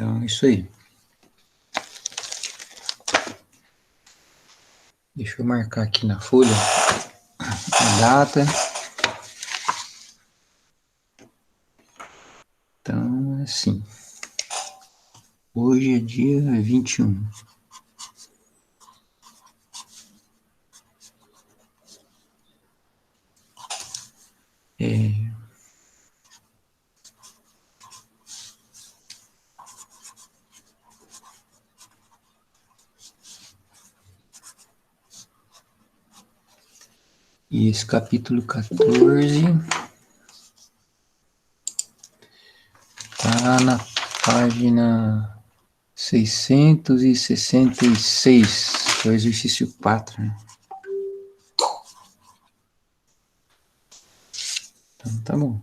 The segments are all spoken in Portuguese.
Então, é isso aí. Deixa eu marcar aqui na folha a data. Então, assim, hoje é dia 21. E esse capítulo 14 está na página 666, que é o exercício 4, né? Então, tá bom.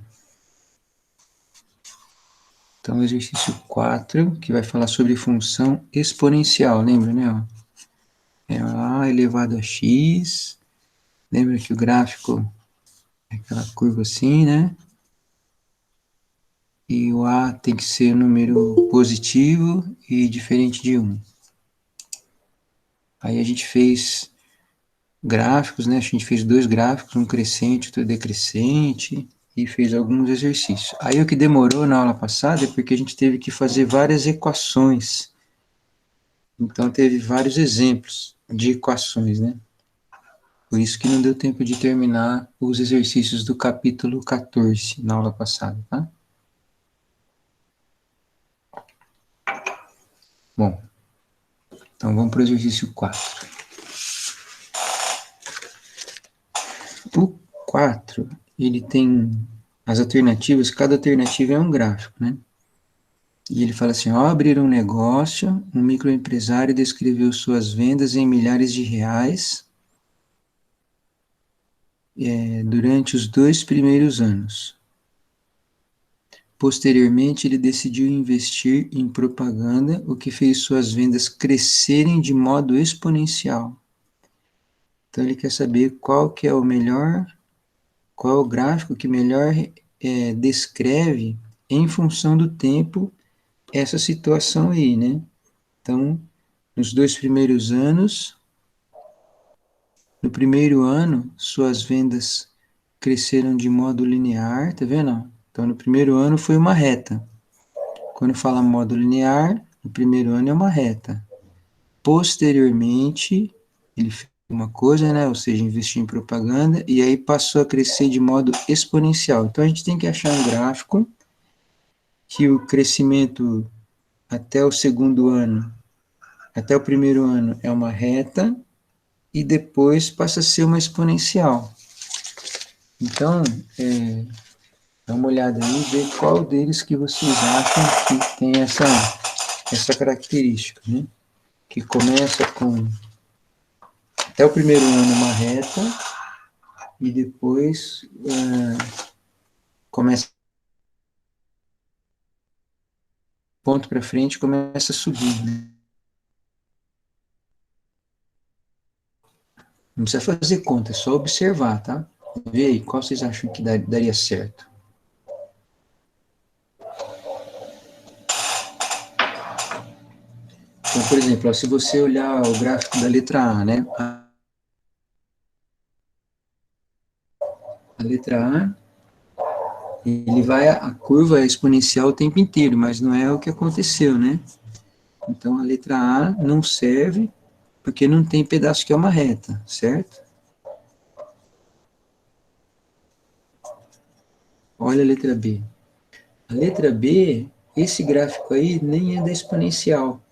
Então, o exercício 4, que vai falar sobre função exponencial, lembra, né? É A elevado a x, lembra que o gráfico é aquela curva assim, né? E o A tem que ser um número positivo e diferente de 1. Aí a gente fez gráficos, né? A gente fez 2 gráficos, um crescente, outro decrescente, e fez alguns exercícios. Aí o que demorou na aula passada é porque a gente teve que fazer várias equações. Então teve vários exemplos de equações, né? Por isso que não deu tempo de terminar os exercícios do capítulo 14 na aula passada, tá? Bom, então vamos para o exercício 4. O 4, ele tem as alternativas, cada alternativa é um gráfico, né? E ele fala assim, ao abrir um negócio, um microempresário descreveu suas vendas em milhares de reais durante os 2 primeiros anos. Posteriormente, ele decidiu investir em propaganda, o que fez suas vendas crescerem de modo exponencial. Então, ele quer saber qual que é o melhor, qual é o gráfico que melhor descreve, em função do tempo, essa situação aí, né? Então, nos 2 primeiros anos, no primeiro ano, suas vendas cresceram de modo linear, tá vendo? Então, no primeiro ano foi uma reta. Quando fala modo linear, no primeiro ano é uma reta. Posteriormente, ele fez uma coisa, né? Ou seja, investiu em propaganda e aí passou a crescer de modo exponencial. Então, a gente tem que achar um gráfico que o crescimento até o segundo ano, até o primeiro ano é uma reta e depois passa a ser uma exponencial. Então, dá uma olhada aí e vê qual deles que vocês acham que tem essa característica, né? Que começa com até o primeiro ano uma reta e depois começa ponto para frente começa a subir, né? Não precisa fazer conta, é só observar, tá? Vê aí, qual vocês acham que daria certo? Então, por exemplo, ó, se você olhar o gráfico da letra A, né? A letra A, ele vai, a curva é exponencial o tempo inteiro, mas não é o que aconteceu, né? Então, a letra A não serve porque não tem pedaço que é uma reta, certo? Olha a letra B. A letra B, esse gráfico aí nem é da exponencial.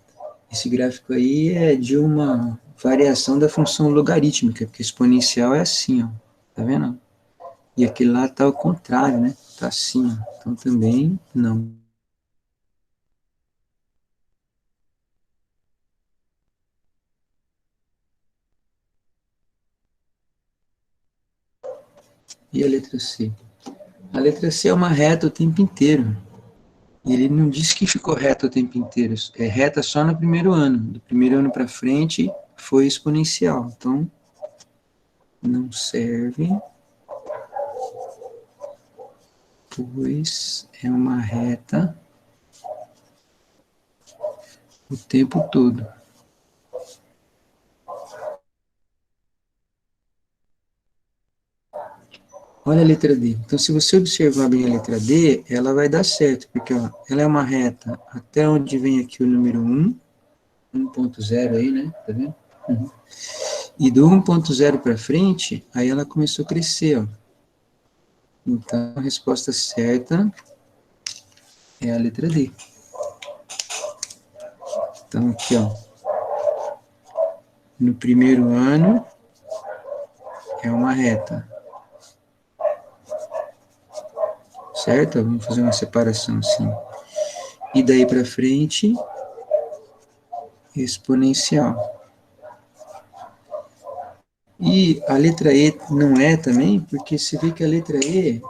Esse gráfico aí é de uma variação da função logarítmica, porque exponencial é assim, ó. Tá vendo? E aquele lá tá ao contrário, né? Tá assim, ó. Então também não. E a letra C? A letra C é uma reta o tempo inteiro. E ele não disse que ficou reta o tempo inteiro. É reta só no primeiro ano. Do primeiro ano para frente foi exponencial. Então, não serve, pois é uma reta o tempo todo. Olha a letra D. Então, se você observar bem a letra D, ela vai dar certo, porque ó, ela é uma reta até onde vem aqui o número 1.0 aí, né? Tá vendo? Uhum. E do 1.0 para frente, aí ela começou a crescer, ó. Então, a resposta certa é a letra D. Então, aqui, ó, no primeiro ano é uma reta, certo? Vamos fazer uma separação assim. E daí para frente, exponencial. E a letra E não é também, porque você vê que a letra E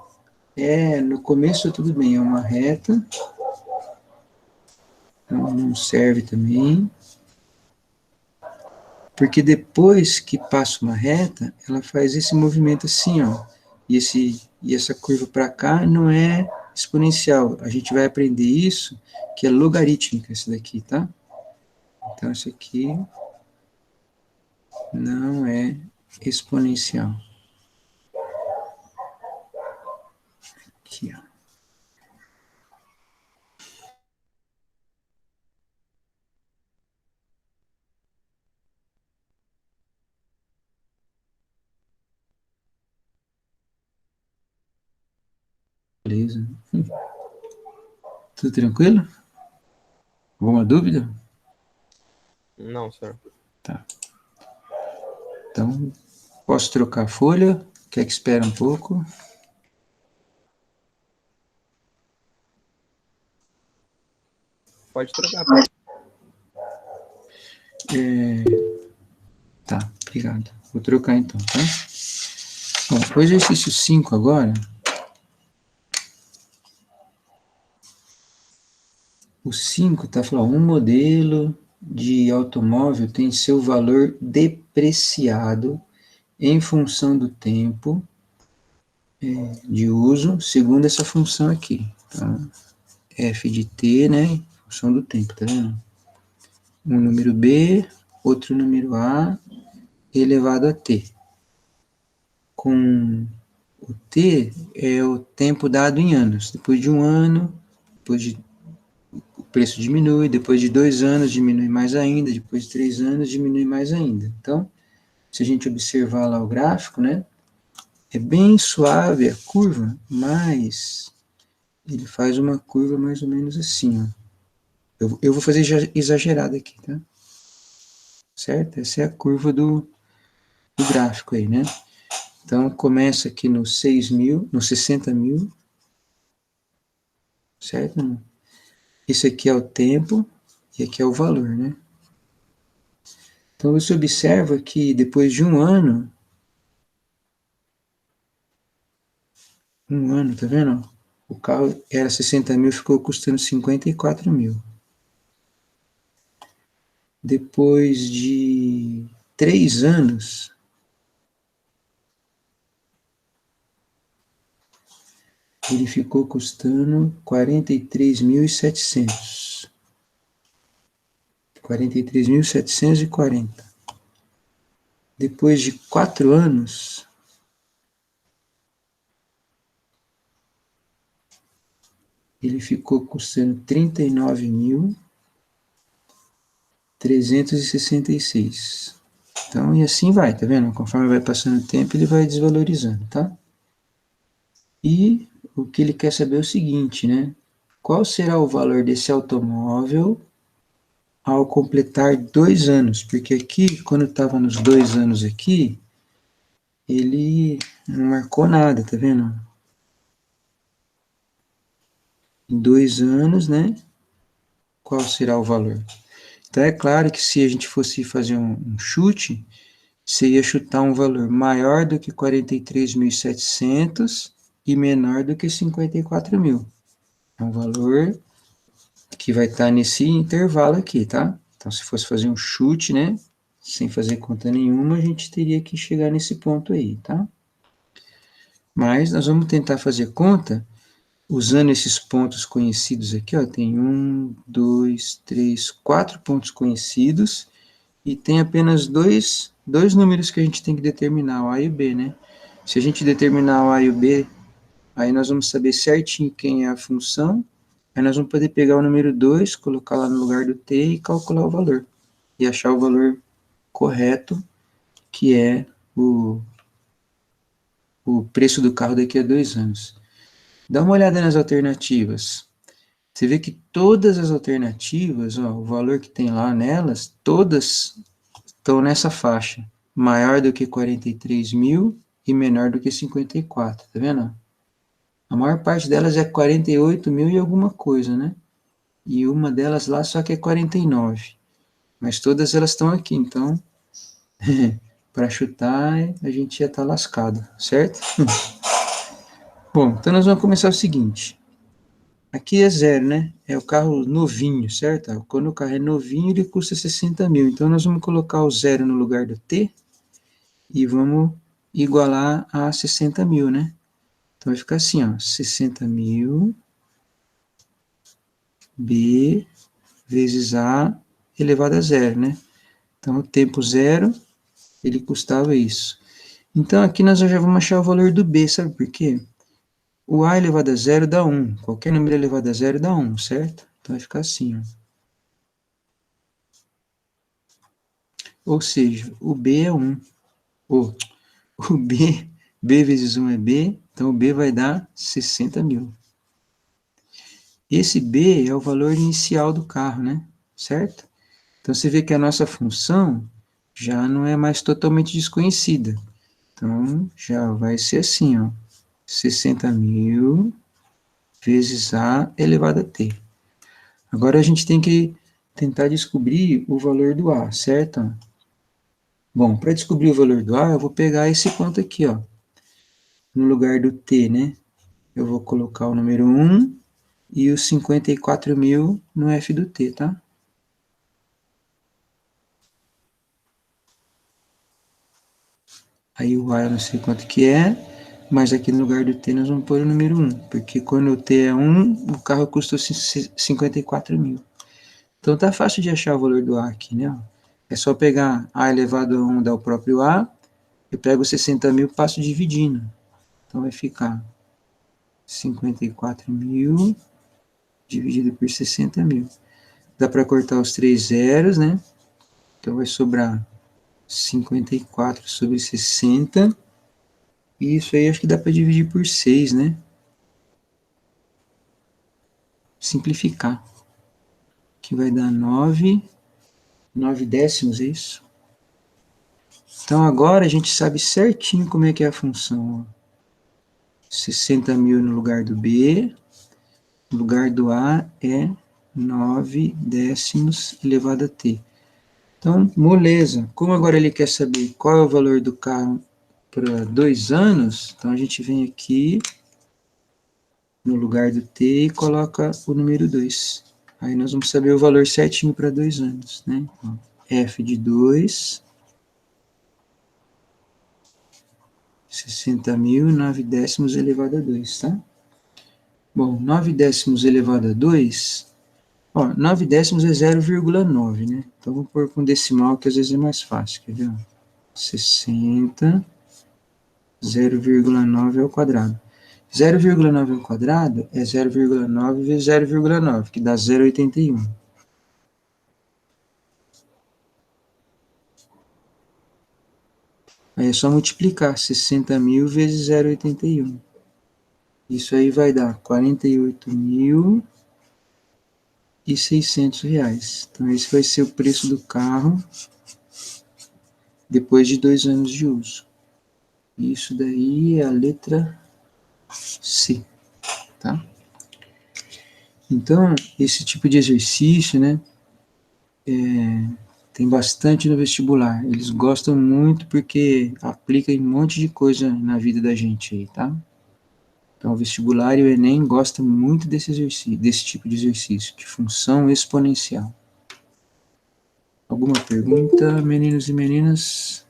no começo tudo bem, é uma reta, então não serve também, porque depois que passa uma reta, ela faz esse movimento assim, ó, e essa curva para cá não é exponencial, a gente vai aprender isso, que é logarítmica, esse daqui, tá? Então, isso aqui não é exponencial. Aqui, ó. Beleza. Tudo tranquilo? Alguma dúvida? Não, senhor. Tá. Então, posso trocar a folha? Quer que espera um pouco? Pode trocar, pai. Tá, obrigado. Vou trocar então, tá? Bom, o exercício 5 agora. O 5 está falando, um modelo de automóvel tem seu valor depreciado em função do tempo de uso, segundo essa função aqui. Tá? F de t, né? Em função do tempo, tá vendo? Um número b, outro número a, elevado a t. Com o t é o tempo dado em anos. Depois de um ano, depois de o preço diminui, depois de 2 anos diminui mais ainda, depois de 3 anos diminui mais ainda. Então, se a gente observar lá o gráfico, né, é bem suave a curva, mas ele faz uma curva mais ou menos assim, ó. Eu vou fazer exagerado aqui, tá? Certo? Essa é a curva do gráfico aí, né? Então, começa aqui no 6.000, no 60.000, certo? Esse aqui é o tempo e aqui é o valor, né? Então, você observa que depois de um ano, tá vendo? O carro era 60.000, ficou custando 54.000. Depois de 3 anos, ele ficou custando 43.700. 43.740. Depois de 4 anos, ele ficou custando 39.366. Então, e assim vai, tá vendo? Conforme vai passando o tempo, ele vai desvalorizando, tá? E o que ele quer saber é o seguinte, né? Qual será o valor desse automóvel ao completar 2 anos? Porque aqui, quando estava nos 2 anos aqui, ele não marcou nada, tá vendo? Em 2 anos, né? Qual será o valor? Então é claro que se a gente fosse fazer um chute, você ia chutar um valor maior do que 43.700 e menor do que 54.000. É um valor que vai estar nesse intervalo aqui, tá? Então, se fosse fazer um chute, né, sem fazer conta nenhuma, a gente teria que chegar nesse ponto aí, tá? Mas nós vamos tentar fazer conta usando esses pontos conhecidos aqui, ó, tem 1, 2, 3, 4 pontos conhecidos, e tem apenas dois números que a gente tem que determinar, o A e o B, né? Se a gente determinar o A e o B, aí nós vamos saber certinho quem é a função, aí nós vamos poder pegar o número 2, colocar lá no lugar do t e calcular o valor, e achar o valor correto, que é o preço do carro daqui a 2 anos. Dá uma olhada nas alternativas. Você vê que todas as alternativas, ó, o valor que tem lá nelas, todas estão nessa faixa. Maior do que 43 mil e menor do que 54, tá vendo? A maior parte delas é 48 mil e alguma coisa, né? E uma delas lá só que é 49. Mas todas elas estão aqui, então, para chutar, a gente já tá lascado, certo? Bom, então nós vamos começar o seguinte. Aqui é zero, né? É o carro novinho, certo? Quando o carro é novinho, ele custa 60 mil. Então, nós vamos colocar o zero no lugar do T e vamos igualar a 60 mil, né? Então, vai ficar assim, ó. 60 mil B vezes A elevado a zero, né? Então, o tempo zero, ele custava isso. Então, aqui nós já vamos achar o valor do B, sabe por quê? O A elevado a zero dá 1. Qualquer número elevado a zero dá 1, certo? Então, vai ficar assim, ó. Ou seja, o B é 1. O B vezes 1 é B, então o B vai dar 60 mil. Esse B é o valor inicial do carro, né? Certo? Então você vê que a nossa função já não é mais totalmente desconhecida. Então já vai ser assim, ó. 60 mil vezes A elevado a T. Agora a gente tem que tentar descobrir o valor do A, certo? Bom, para descobrir o valor do A, eu vou pegar esse ponto aqui, ó. No lugar do T, né? Eu vou colocar o número 1 e os 54 mil no F do T, tá? Aí o A eu não sei quanto que é, mas aqui no lugar do T nós vamos pôr o número 1, porque quando o T é 1, o carro custa 54 mil. Então tá fácil de achar o valor do A aqui, né? É só pegar A elevado a 1 dá o próprio A, eu pego 60 mil e passo dividindo. Então vai ficar 54 mil dividido por 60 mil. Dá para cortar os 3 zeros, né? Então vai sobrar 54 sobre 60. E isso aí acho que dá para dividir por 6, né? Simplificar. Que vai dar 9 décimos, é isso? Então agora a gente sabe certinho como é que é a função. Ó. 60 mil no lugar do B, no lugar do A é 9 décimos elevado a T. Então, moleza. Como agora ele quer saber qual é o valor do carro para 2 anos, então a gente vem aqui no lugar do T e coloca o número 2. Aí nós vamos saber o valor certinho para 2 anos, né? Então, F de 2, 60 mil, 9 décimos elevado a 2, tá? Bom, 9 décimos elevado a 2, ó, 9 décimos é 0,9, né? Então vamos pôr com decimal que às vezes é mais fácil, quer ver? 60, 0,9 ao quadrado. 0,9 ao quadrado é 0,9 vezes 0,9, que dá 0,81. Aí é só multiplicar 60 mil vezes 0,81. Isso aí vai dar 48.600 reais. Então esse vai ser o preço do carro depois de 2 anos de uso. Isso daí é a letra C, tá? Então, esse tipo de exercício, né, tem bastante no vestibular. Eles gostam muito porque aplica em um monte de coisa na vida da gente aí, tá? Então, o vestibular e o Enem gostam muito desse exercício, desse tipo de exercício, de função exponencial. Alguma pergunta, meninos e meninas?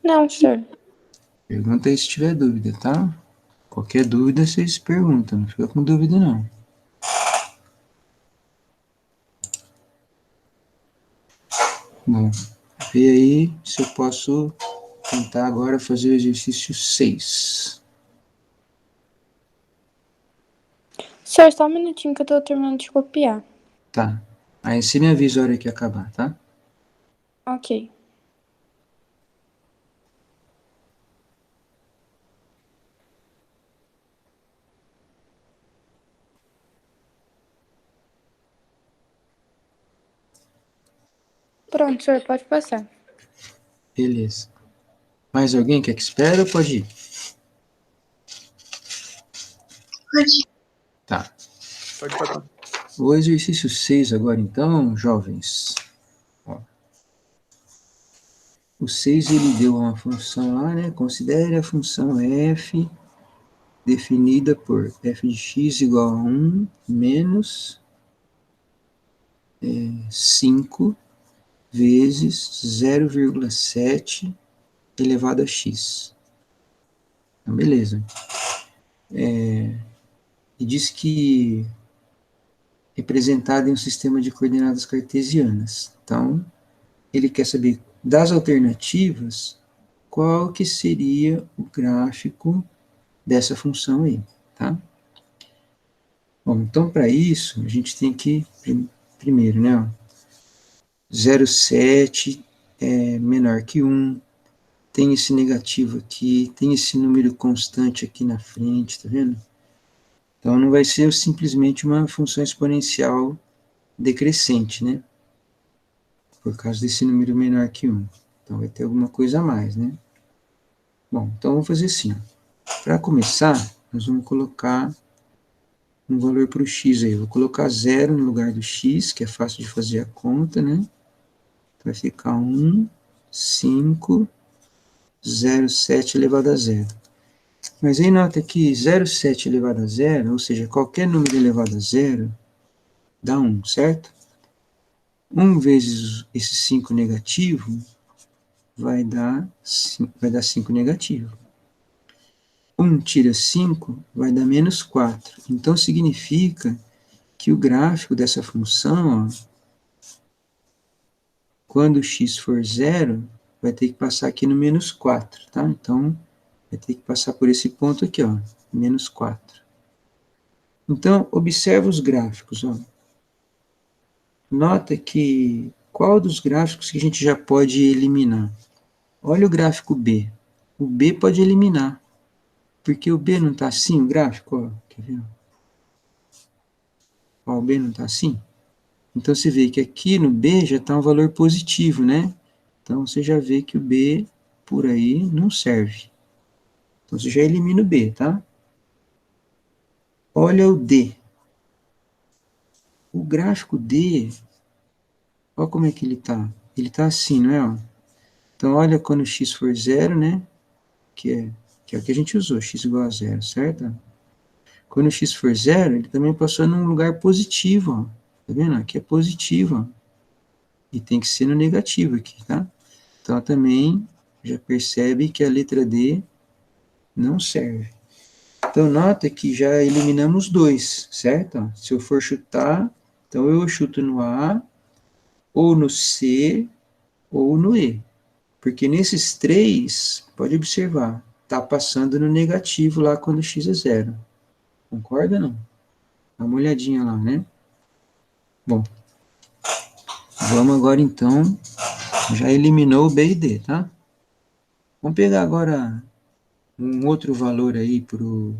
Não, senhor. Pergunta aí se tiver dúvida, tá? Qualquer dúvida, vocês perguntam, não fica com dúvida não. Bom, vê aí se eu posso tentar agora fazer o exercício 6. Senhor, só um minutinho que eu tô terminando de copiar. Tá. Aí você me avisa a hora que acabar, tá? Ok. Pronto, senhor, pode passar. Beleza. Mais alguém quer que espere ou pode ir? Pode. Tá. Pode parar. O exercício 6 agora, então, jovens. Ó. O 6, ele deu uma função lá, né? Considere a função f definida por f de x igual a 1 menos 5 vezes 0,7 elevado a x. Então, beleza. E diz que representada em um sistema de coordenadas cartesianas. Então, ele quer saber das alternativas qual que seria o gráfico dessa função aí, tá? Bom, então para isso a gente tem que, primeiro, né, 0,7 é menor que 1, tem esse negativo aqui, tem esse número constante aqui na frente, tá vendo? Então não vai ser simplesmente uma função exponencial decrescente, né? Por causa desse número menor que 1. Então vai ter alguma coisa a mais, né? Bom, então vamos fazer assim. Para começar, nós vamos colocar um valor para o x aí. Eu vou colocar 0 no lugar do x, que é fácil de fazer a conta, né? Vai ficar 1, 5, 0,7 elevado a 0. Mas aí nota que 0,7 elevado a 0, ou seja, qualquer número elevado a 0, dá 1, certo? 1 vezes esse 5 negativo vai dar 5 negativo. 1 tira 5 vai dar menos 4. Então significa que o gráfico dessa função, ó, quando x for 0, vai ter que passar aqui no menos 4, tá? Então, vai ter que passar por esse ponto aqui, ó, menos 4. Então, observa os gráficos, ó. Nota que qual dos gráficos que a gente já pode eliminar? Olha o gráfico B. O B pode eliminar, porque o B não está assim, o gráfico, ó, quer ver? Ó, o B não está assim? Então, você vê que aqui no B já está um valor positivo, né? Então, você já vê que o B por aí não serve. Então, você já elimina o B, tá? Olha o D. O gráfico D, olha como é que ele está. Ele está assim, não é? Ó? Então, olha quando x for 0, né? Que é o que a gente usou, x igual a 0, certo? Quando x for 0, ele também passou num lugar positivo, ó. Tá vendo? Aqui é positivo, ó. E tem que ser no negativo aqui, tá? Então, também já percebe que a letra D não serve. Então, nota que já eliminamos 2, certo? Se eu for chutar, então eu chuto no A, ou no C, ou no E. Porque nesses 3, pode observar, está passando no negativo lá quando x é 0. Concorda ou não? Dá uma olhadinha lá, né? Bom, vamos agora então, já eliminou o B e D, tá? Vamos pegar agora um outro valor aí pro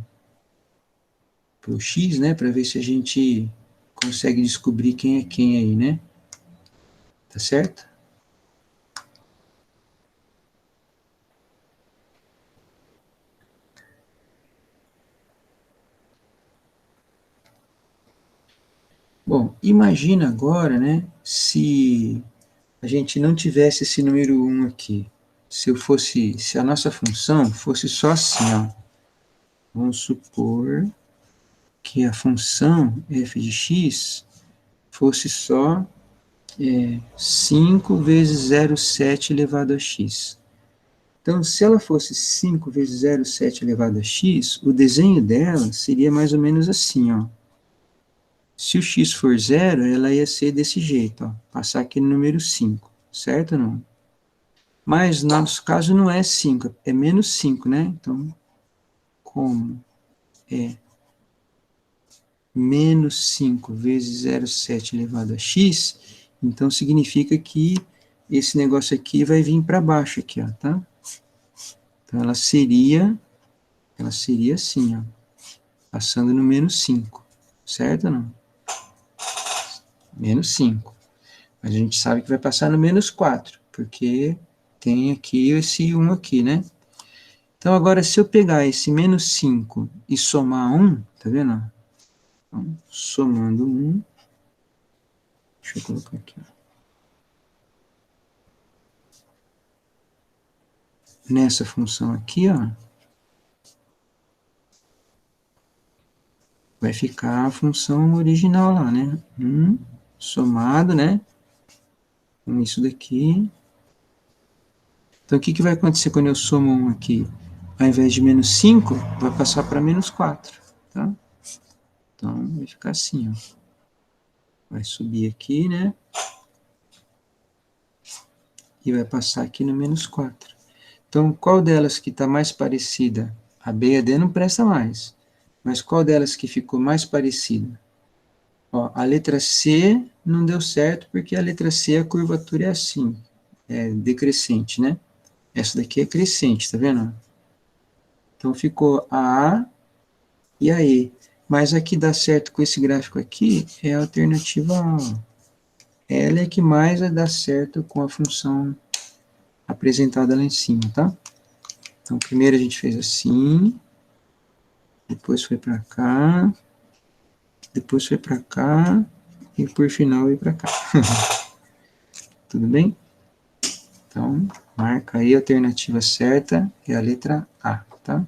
x, né? Para ver se a gente consegue descobrir quem é quem aí, né? Tá certo? Bom, imagina agora, né, se a gente não tivesse esse número 1 aqui. Se a nossa função fosse só assim, ó. Vamos supor que a função f de x fosse só 5 vezes 0,7 elevado a x. Então, se ela fosse 5 vezes 0,7 elevado a x, o desenho dela seria mais ou menos assim, ó. Se o x for 0, ela ia ser desse jeito, ó, passar aqui no número 5, certo ou não? Mas, no nosso caso, não é 5, é menos 5, né? Então, como é menos 5 vezes 0,7 elevado a x, então significa que esse negócio aqui vai vir para baixo aqui, ó, tá? Então, ela seria assim, ó, passando no menos 5, certo ou não? Menos 5. Mas a gente sabe que vai passar no menos 4, porque tem aqui esse 1 aqui, né? Então, agora, se eu pegar esse menos 5 e somar 1, tá vendo? Então, somando 1, deixa eu colocar aqui, ó. Nessa função aqui, ó, vai ficar a função original lá, né? 1 somado, né? Com isso daqui. Então, o que, que vai acontecer quando eu somo 1 aqui? Ao invés de menos 5, vai passar para menos 4, tá? Então, vai ficar assim, ó. Vai subir aqui, né? E vai passar aqui no menos 4. Então, qual delas que está mais parecida? A B e a D não presta mais. Mas qual delas que ficou mais parecida? Ó, a letra C não deu certo, porque a letra C, a curvatura é assim, é decrescente, né? Essa daqui é crescente, tá vendo? Então, ficou a A e a E. Mas a que dá certo com esse gráfico aqui é a alternativa A. Ela é que mais vai dar certo com a função apresentada lá em cima, tá? Então, primeiro a gente fez assim, depois foi para cá, depois foi para cá, e por final veio para cá. Tudo bem? Então, marca aí a alternativa certa, é a letra A, tá?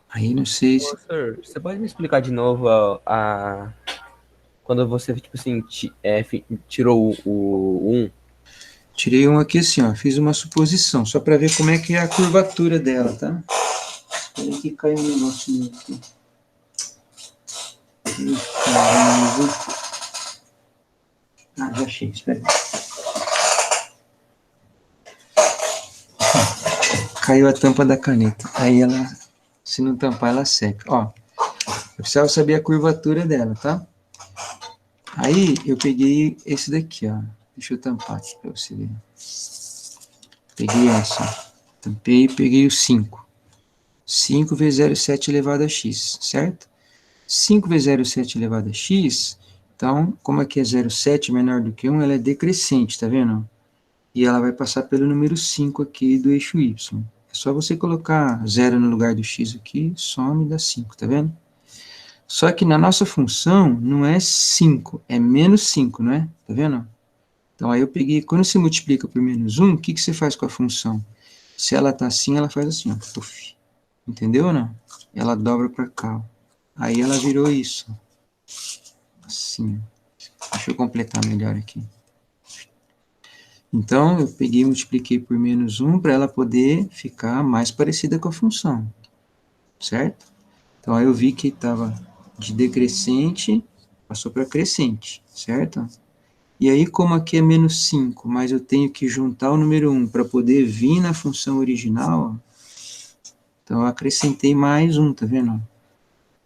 Aí não sei se... Professor, você pode me explicar de novo quando você, tipo assim, tirou o 1? Tirei um aqui assim, ó, fiz uma suposição, só para ver como é que é a curvatura dela, tá? Espera que caiu um negócio meu aqui. Caramba. Ah, já achei, espera aí. Caiu a tampa da caneta. Aí ela, se não tampar, ela seca. Ó, eu precisava saber a curvatura dela, tá? Aí eu peguei esse daqui, ó. Deixa eu tampar aqui para você ver. Peguei essa, ó. Tampei e peguei o 5. 5 vezes 0,7 elevado a x, certo? 5 vezes 0,7 elevado a x, então, como aqui é 0,7 menor do que 1, ela é decrescente, tá vendo? E ela vai passar pelo número 5 aqui do eixo y. É só você colocar 0 no lugar do x aqui, some e dá 5, tá vendo? Só que na nossa função não é 5, é menos 5, não é? Tá vendo? Então aí eu peguei, quando você multiplica por menos 1, o que, que você faz com a função? Se ela tá assim, ela faz assim, ó, puff. Entendeu ou não? Ela dobra para cá, ó. Aí ela virou isso. Assim. Deixa eu completar melhor aqui. Então, eu peguei e multipliquei por menos 1 para ela poder ficar mais parecida com a função. Certo? Então, aí eu vi que estava de decrescente, passou para crescente. Certo? E aí, como aqui é menos 5, mas eu tenho que juntar o número 1 para poder vir na função original, ó, então eu acrescentei mais 1, tá vendo?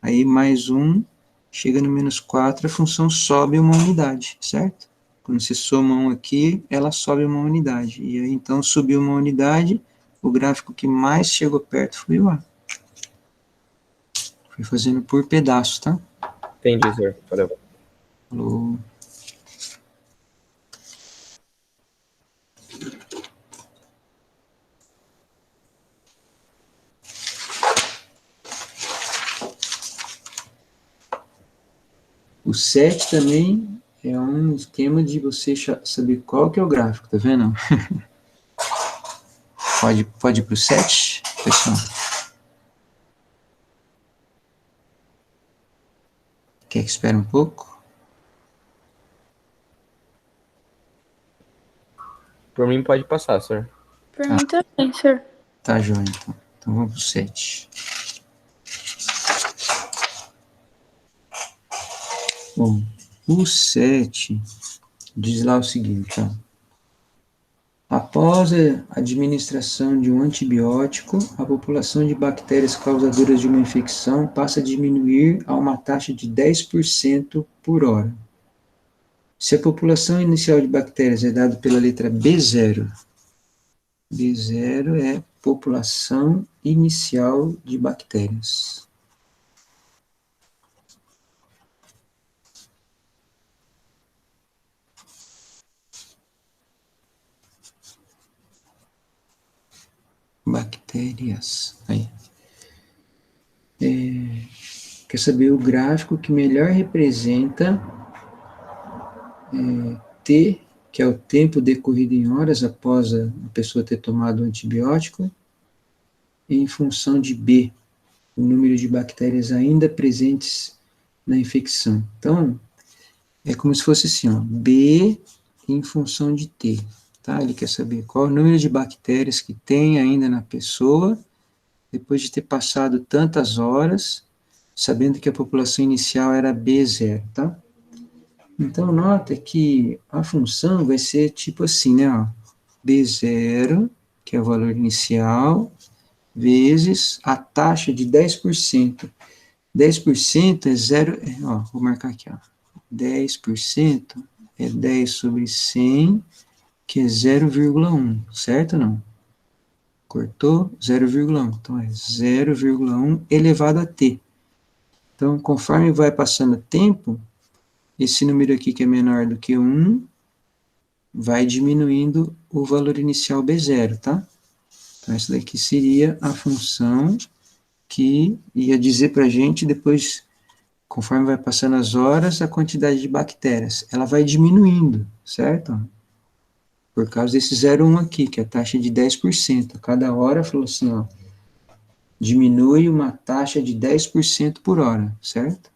Aí, mais 1, chega no menos 4, a função sobe uma unidade, certo? Quando você soma 1 aqui, ela sobe uma unidade. E aí, então, subiu uma unidade, o gráfico que mais chegou perto foi o A. Fui fazendo por pedaço, tá? Entendi, senhor. Valeu. Falou. O 7 também é um esquema de você saber qual que é o gráfico, tá vendo? Pode ir para o 7, pessoal? Quer que espere um pouco? Por mim pode passar, senhor. Por mim também, senhor. Tá, joia, então. Então vamos pro 7. Bom, o 7 diz lá o seguinte, ó. Após a administração de um antibiótico, a população de bactérias causadoras de uma infecção passa a diminuir a uma taxa de 10% por hora. Se a população inicial de bactérias é dada pela letra B0, B0 é população inicial de bactérias. Bactérias. Aí. Quer saber o gráfico que melhor representa T, que é o tempo decorrido em horas após a pessoa ter tomado o antibiótico, em função de B, o número de bactérias ainda presentes na infecção. Então, é como se fosse assim, ó, B em função de T, tá? Ele quer saber qual é o número de bactérias que tem ainda na pessoa, depois de ter passado tantas horas, sabendo que a população inicial era B0, tá? Então, nota que a função vai ser tipo assim, né, ó, B0, que é o valor inicial, vezes a taxa de 10%. 10% é zero, ó, vou marcar aqui, ó, 10% é 10 sobre 100, que é 0,1, certo ou não? Cortou? 0,1. Então, é 0,1 elevado a t. Então, conforme vai passando o tempo, esse número aqui que é menor do que 1, vai diminuindo o valor inicial B0, tá? Então, essa daqui seria a função que ia dizer para a gente depois, conforme vai passando as horas, a quantidade de bactérias. Ela vai diminuindo, certo? Por causa desse 0,1 aqui, que é a taxa de 10%. A cada hora, falou assim, ó, diminui uma taxa de 10% por hora, certo?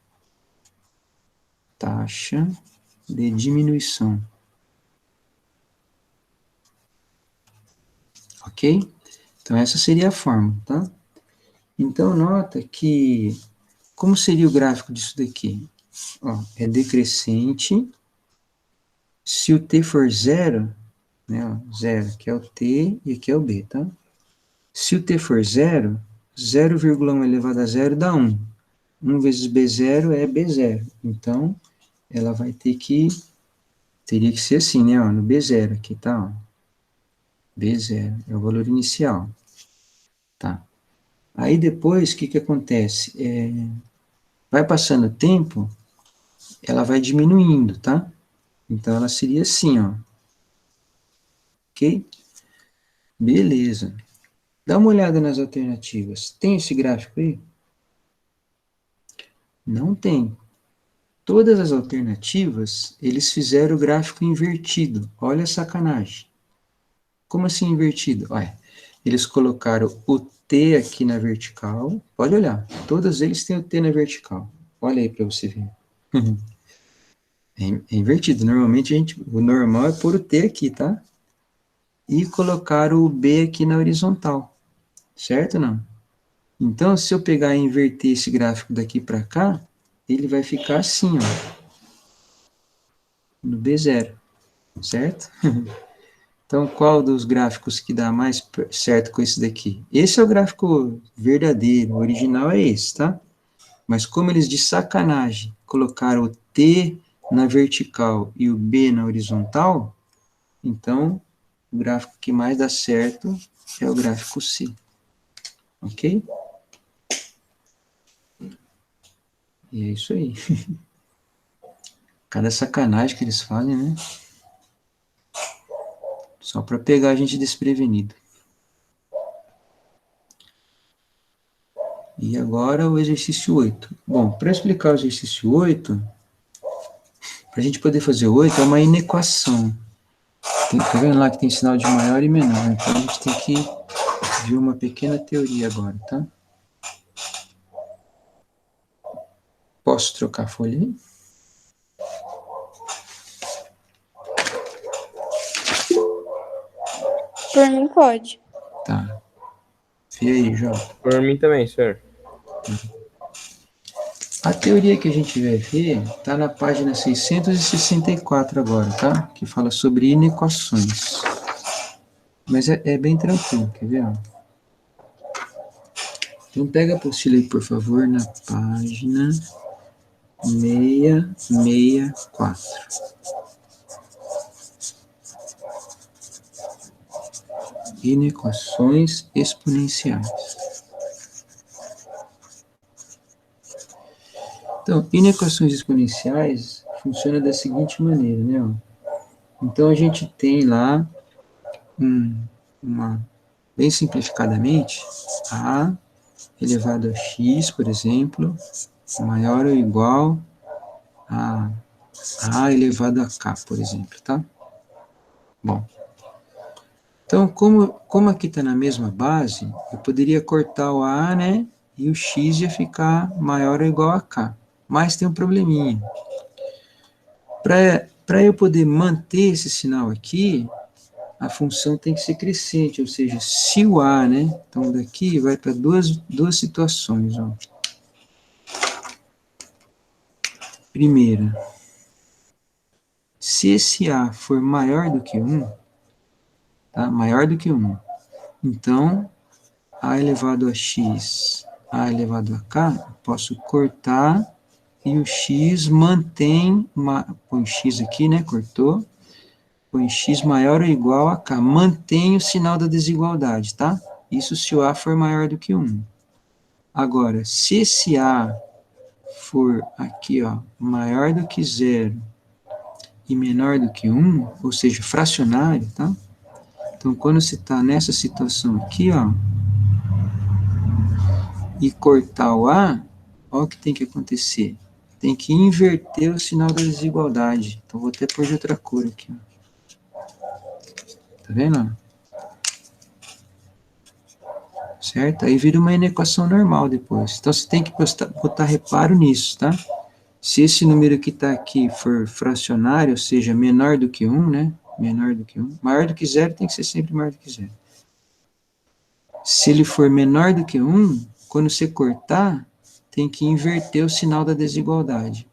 Taxa de diminuição. Ok? Então, essa seria a fórmula, tá? Então, nota que, como seria o gráfico disso daqui? Ó, é decrescente. Se o t for zero, né, ó, zero, aqui é o t e aqui é o b, tá? Se o t for zero, 0,1 elevado a zero dá 1. 1 vezes B0 é B0. Então, ela vai ter que, teria que ser assim, né, ó, no B0 aqui, tá, ó. B0 é o valor inicial. Tá. Aí depois, o que que acontece? Vai passando o tempo, ela vai diminuindo, tá? Então, ela seria assim, ó. Ok? Beleza. Dá uma olhada nas alternativas. Tem esse gráfico aí? Não tem. Todas as alternativas, eles fizeram o gráfico invertido. Olha a sacanagem. Como assim invertido? Olha, eles colocaram o T aqui na vertical. Pode olhar. Todos eles têm o T na vertical. Olha aí para você ver. É invertido. Normalmente, o normal é pôr o T aqui, tá? E colocar o B aqui na horizontal. Certo ou não? Então, se eu pegar e inverter esse gráfico daqui para cá, ele vai ficar assim, ó. No B0. Certo? Então, qual dos gráficos que dá mais certo com esse daqui? Esse é o gráfico verdadeiro, o original é esse, tá? Mas como eles de sacanagem colocaram o T na vertical e o B na horizontal, então o gráfico que mais dá certo é o gráfico C. Ok? E é isso aí. Cada sacanagem que eles fazem, né? Só para pegar a gente desprevenido. E agora o exercício 8. Bom, para explicar o exercício 8, para a gente poder fazer o 8, é uma inequação. Tá vendo lá que tem sinal de maior e menor? Então a gente tem que ver uma pequena teoria agora, tá? Posso trocar a folha aí? Por mim pode. Tá. Vê aí, João. Por mim também, senhor. A teoria que a gente vai ver está na página 664 agora, tá? Que fala sobre inequações. Mas é bem tranquilo, quer ver? Ó? Então pega a apostila aí, por favor, na página 664. Inequações exponenciais. Então, inequações exponenciais funciona da seguinte maneira, né? Ó. Então, a gente tem lá, bem simplificadamente, a elevado a x, por exemplo, maior ou igual a elevado a k, por exemplo, tá? Bom, então, como aqui está na mesma base, eu poderia cortar o a, né? E o x ia ficar maior ou igual a k. Mas tem um probleminha. Para eu poder manter esse sinal aqui, a função tem que ser crescente, ou seja, se o a, né? Então, daqui vai para duas situações, ó. Primeira, se esse a for maior do que 1, tá? Maior do que 1, então, a elevado a x, a elevado a k, eu posso cortar e o x mantém, põe x aqui, né? Cortou. Põe x maior ou igual a k. Mantém o sinal da desigualdade, tá? Isso se o a for maior do que 1. Agora, se esse a for aqui, ó, maior do que 0 e menor do que 1, ou seja, fracionário, tá? Então, quando você está nessa situação aqui, ó, e cortar o a, ó o que tem que acontecer. Tem que inverter o sinal da desigualdade. Então, vou até pôr de outra cor aqui, ó. Tá vendo? Certo? Aí vira uma inequação normal depois. Então, você tem que botar reparo nisso, tá? Se esse número que está aqui for fracionário, ou seja, menor do que 1, né? Menor do que 1. Maior do que 0 tem que ser sempre maior do que 0. Se ele for menor do que 1, quando você cortar, tem que inverter o sinal da desigualdade.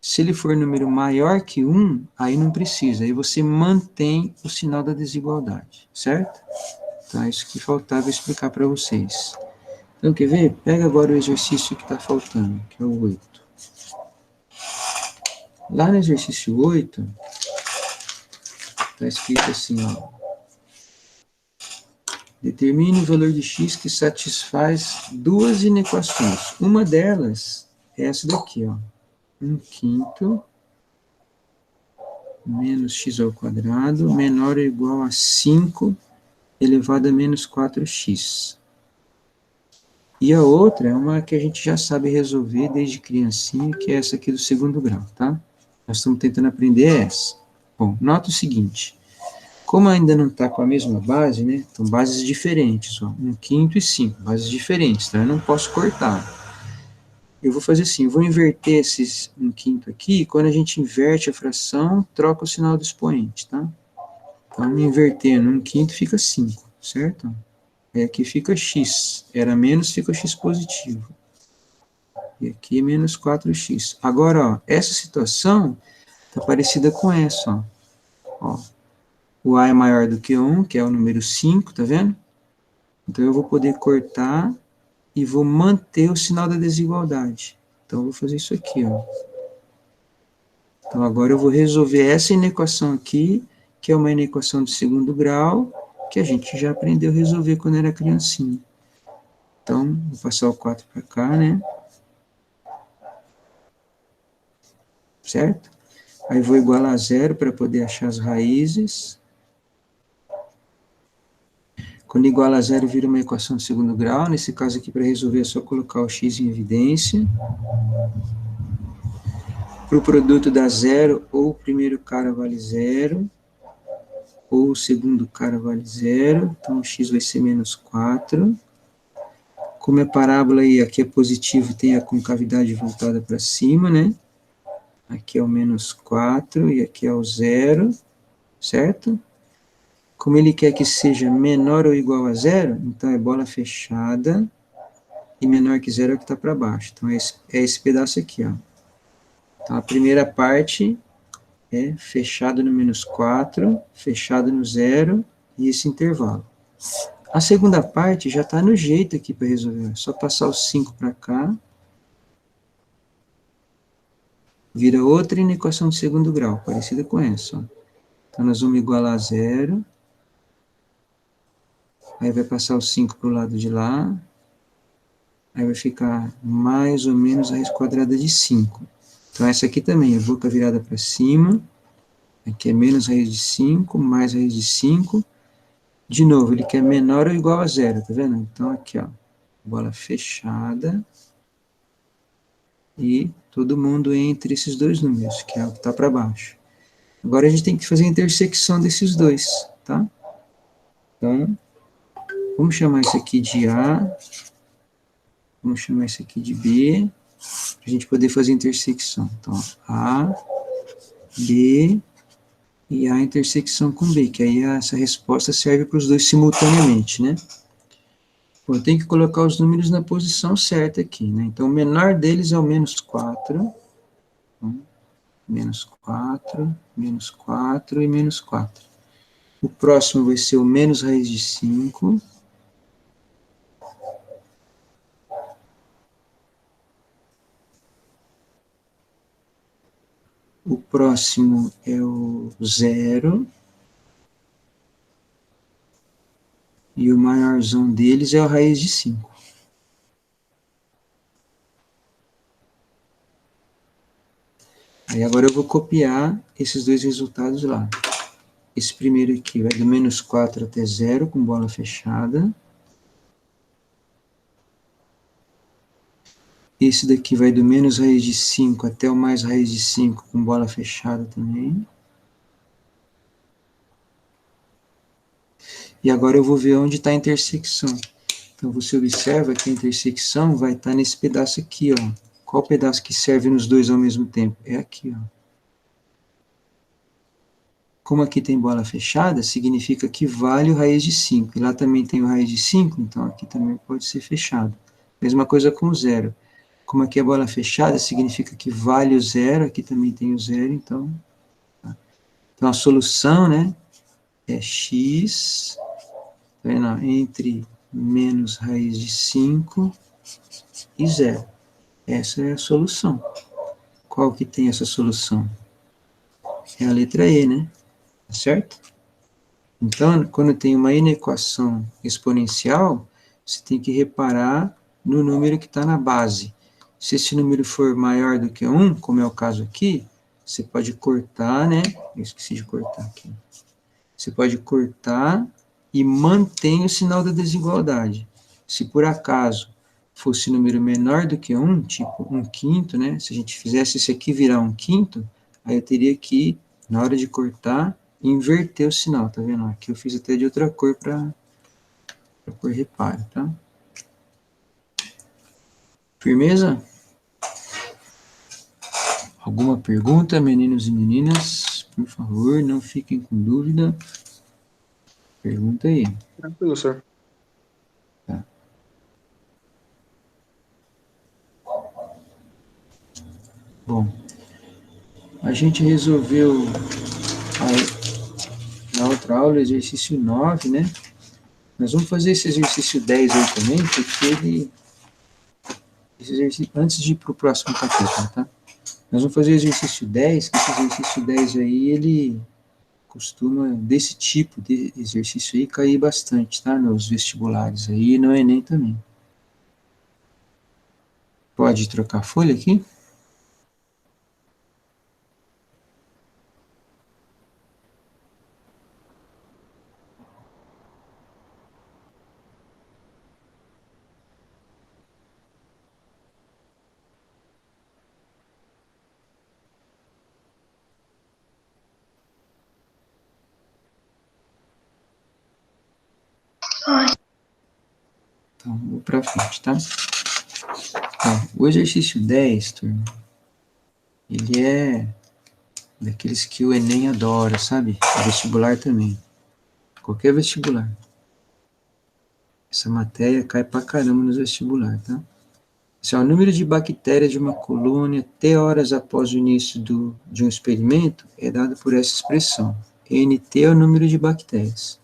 Se ele for número maior que 1, aí não precisa. Aí você mantém o sinal da desigualdade, certo? Então, é isso que faltava explicar para vocês. Então, quer ver? Pega agora o exercício que está faltando, que é o 8. Lá no exercício 8, está escrito assim, ó. Determine o valor de x que satisfaz duas inequações. Uma delas é essa daqui, ó. 1/5 menos x ao quadrado menor ou igual a 5 elevado a menos 4x. E a outra é uma que a gente já sabe resolver desde criancinha, que é essa aqui do segundo grau, tá? Nós estamos tentando aprender essa. Bom, nota o seguinte. Como ainda não está com a mesma base, né? Então, bases diferentes, ó. 1/5 e 5, bases diferentes, tá? Eu não posso cortar. Eu vou fazer assim, eu vou inverter esses 1/5 aqui, e quando a gente inverte a fração, troca o sinal do expoente, tá? Então, invertendo 1/5 fica 5, certo? Aí aqui fica x, era menos, fica x positivo. E aqui menos 4x. Agora, ó, essa situação está parecida com essa, ó. O a é maior do que 1, que é o número 5, tá vendo? Então, eu vou poder cortar e vou manter o sinal da desigualdade. Então, eu vou fazer isso aqui, ó. Então, agora eu vou resolver essa inequação aqui, que é uma inequação de segundo grau, que a gente já aprendeu a resolver quando era criancinha. Então, vou passar o 4 para cá, né? Certo? Aí vou igualar a 0 para poder achar as raízes. Quando iguala a 0, vira uma equação de segundo grau. Nesse caso aqui, para resolver, é só colocar o x em evidência. Para o produto dá 0, ou o primeiro cara vale 0, ou o segundo cara vale 0. Então, o x vai ser menos 4. Como é parábola aí, aqui é positivo, tem a concavidade voltada para cima, né? Aqui é o menos 4 e aqui é o 0, certo? Como ele quer que seja menor ou igual a zero, então é bola fechada, e menor que zero é o que está para baixo. Então, é esse pedaço aqui, ó. Então, a primeira parte é fechado no menos 4, fechado no zero, e esse intervalo. A segunda parte já está no jeito aqui para resolver. É só passar o 5 para cá. Vira outra inequação de segundo grau, parecida com essa. Ó. Então, nós vamos igualar a zero. Aí vai passar o 5 para o lado de lá. Aí vai ficar mais ou menos a raiz quadrada de 5. Então, essa aqui também, eu vou com a virada para cima. Aqui é menos raiz de 5, mais raiz de 5. De novo, ele quer menor ou igual a zero, tá vendo? Então, aqui, ó, bola fechada. E todo mundo entre esses dois números, que é o que está para baixo. Agora, a gente tem que fazer a intersecção desses dois, tá? Então, vamos chamar isso aqui de A. Vamos chamar isso aqui de B, para a gente poder fazer a intersecção. Então, A, B, e A intersecção com B, que aí essa resposta serve para os dois simultaneamente, né? Bom, eu tenho que colocar os números na posição certa aqui, né? Então, o menor deles é o menos 4. Então, menos 4, menos 4 e menos 4. O próximo vai ser o menos raiz de 5. O próximo é o 0. E o maiorzão deles é a raiz de 5. Aí agora eu vou copiar esses dois resultados lá. Esse primeiro aqui vai do menos 4 até 0, com bola fechada. Esse daqui vai do menos raiz de 5 até o mais raiz de 5, com bola fechada também. E agora eu vou ver onde está a intersecção. Então, você observa que a intersecção vai estar nesse pedaço aqui, ó. Qual pedaço que serve nos dois ao mesmo tempo? É aqui, ó. Como aqui tem bola fechada, significa que vale o raiz de 5. E lá também tem o raiz de 5, então aqui também pode ser fechado. Mesma coisa com o zero. Como aqui é bola fechada, significa que vale o zero, aqui também tem o zero, então... Tá. Então, a solução, né, é x, tá vendo, entre menos raiz de 5 e 0. Essa é a solução. Qual que tem essa solução? É a letra E, né? Tá certo? Então, quando tem uma inequação exponencial, você tem que reparar no número que está na base. Se esse número for maior do que 1, como é o caso aqui, você pode cortar, né? Eu esqueci de cortar aqui. Você pode cortar e mantém o sinal da desigualdade. Se por acaso fosse número menor do que 1, tipo 1/5, né? Se a gente fizesse esse aqui virar 1/5, aí eu teria que, na hora de cortar, inverter o sinal, tá vendo? Aqui eu fiz até de outra cor para pôr reparo, tá? Firmeza? Alguma pergunta, meninos e meninas? Por favor, não fiquem com dúvida. Pergunta aí. Tranquilo, senhor. Tá. Bom, a gente resolveu na outra aula o exercício 9, né? Nós vamos fazer esse exercício 10 aí também, porque ele... Esse exercício, antes de ir para o próximo capítulo, tá? Nós vamos fazer o exercício 10, que esse exercício 10 aí, ele costuma, desse tipo de exercício aí, cair bastante, tá? Nos vestibulares aí e no Enem também. Pode trocar a folha aqui? Então, vou para frente, tá? Então, o exercício 10, turma, ele é daqueles que o Enem adora, sabe? O vestibular também. Qualquer vestibular. Essa matéria cai pra caramba nos vestibulares, tá? Esse é o número de bactérias de uma colônia T horas após o início de um experimento é dado por essa expressão. NT é o número de bactérias.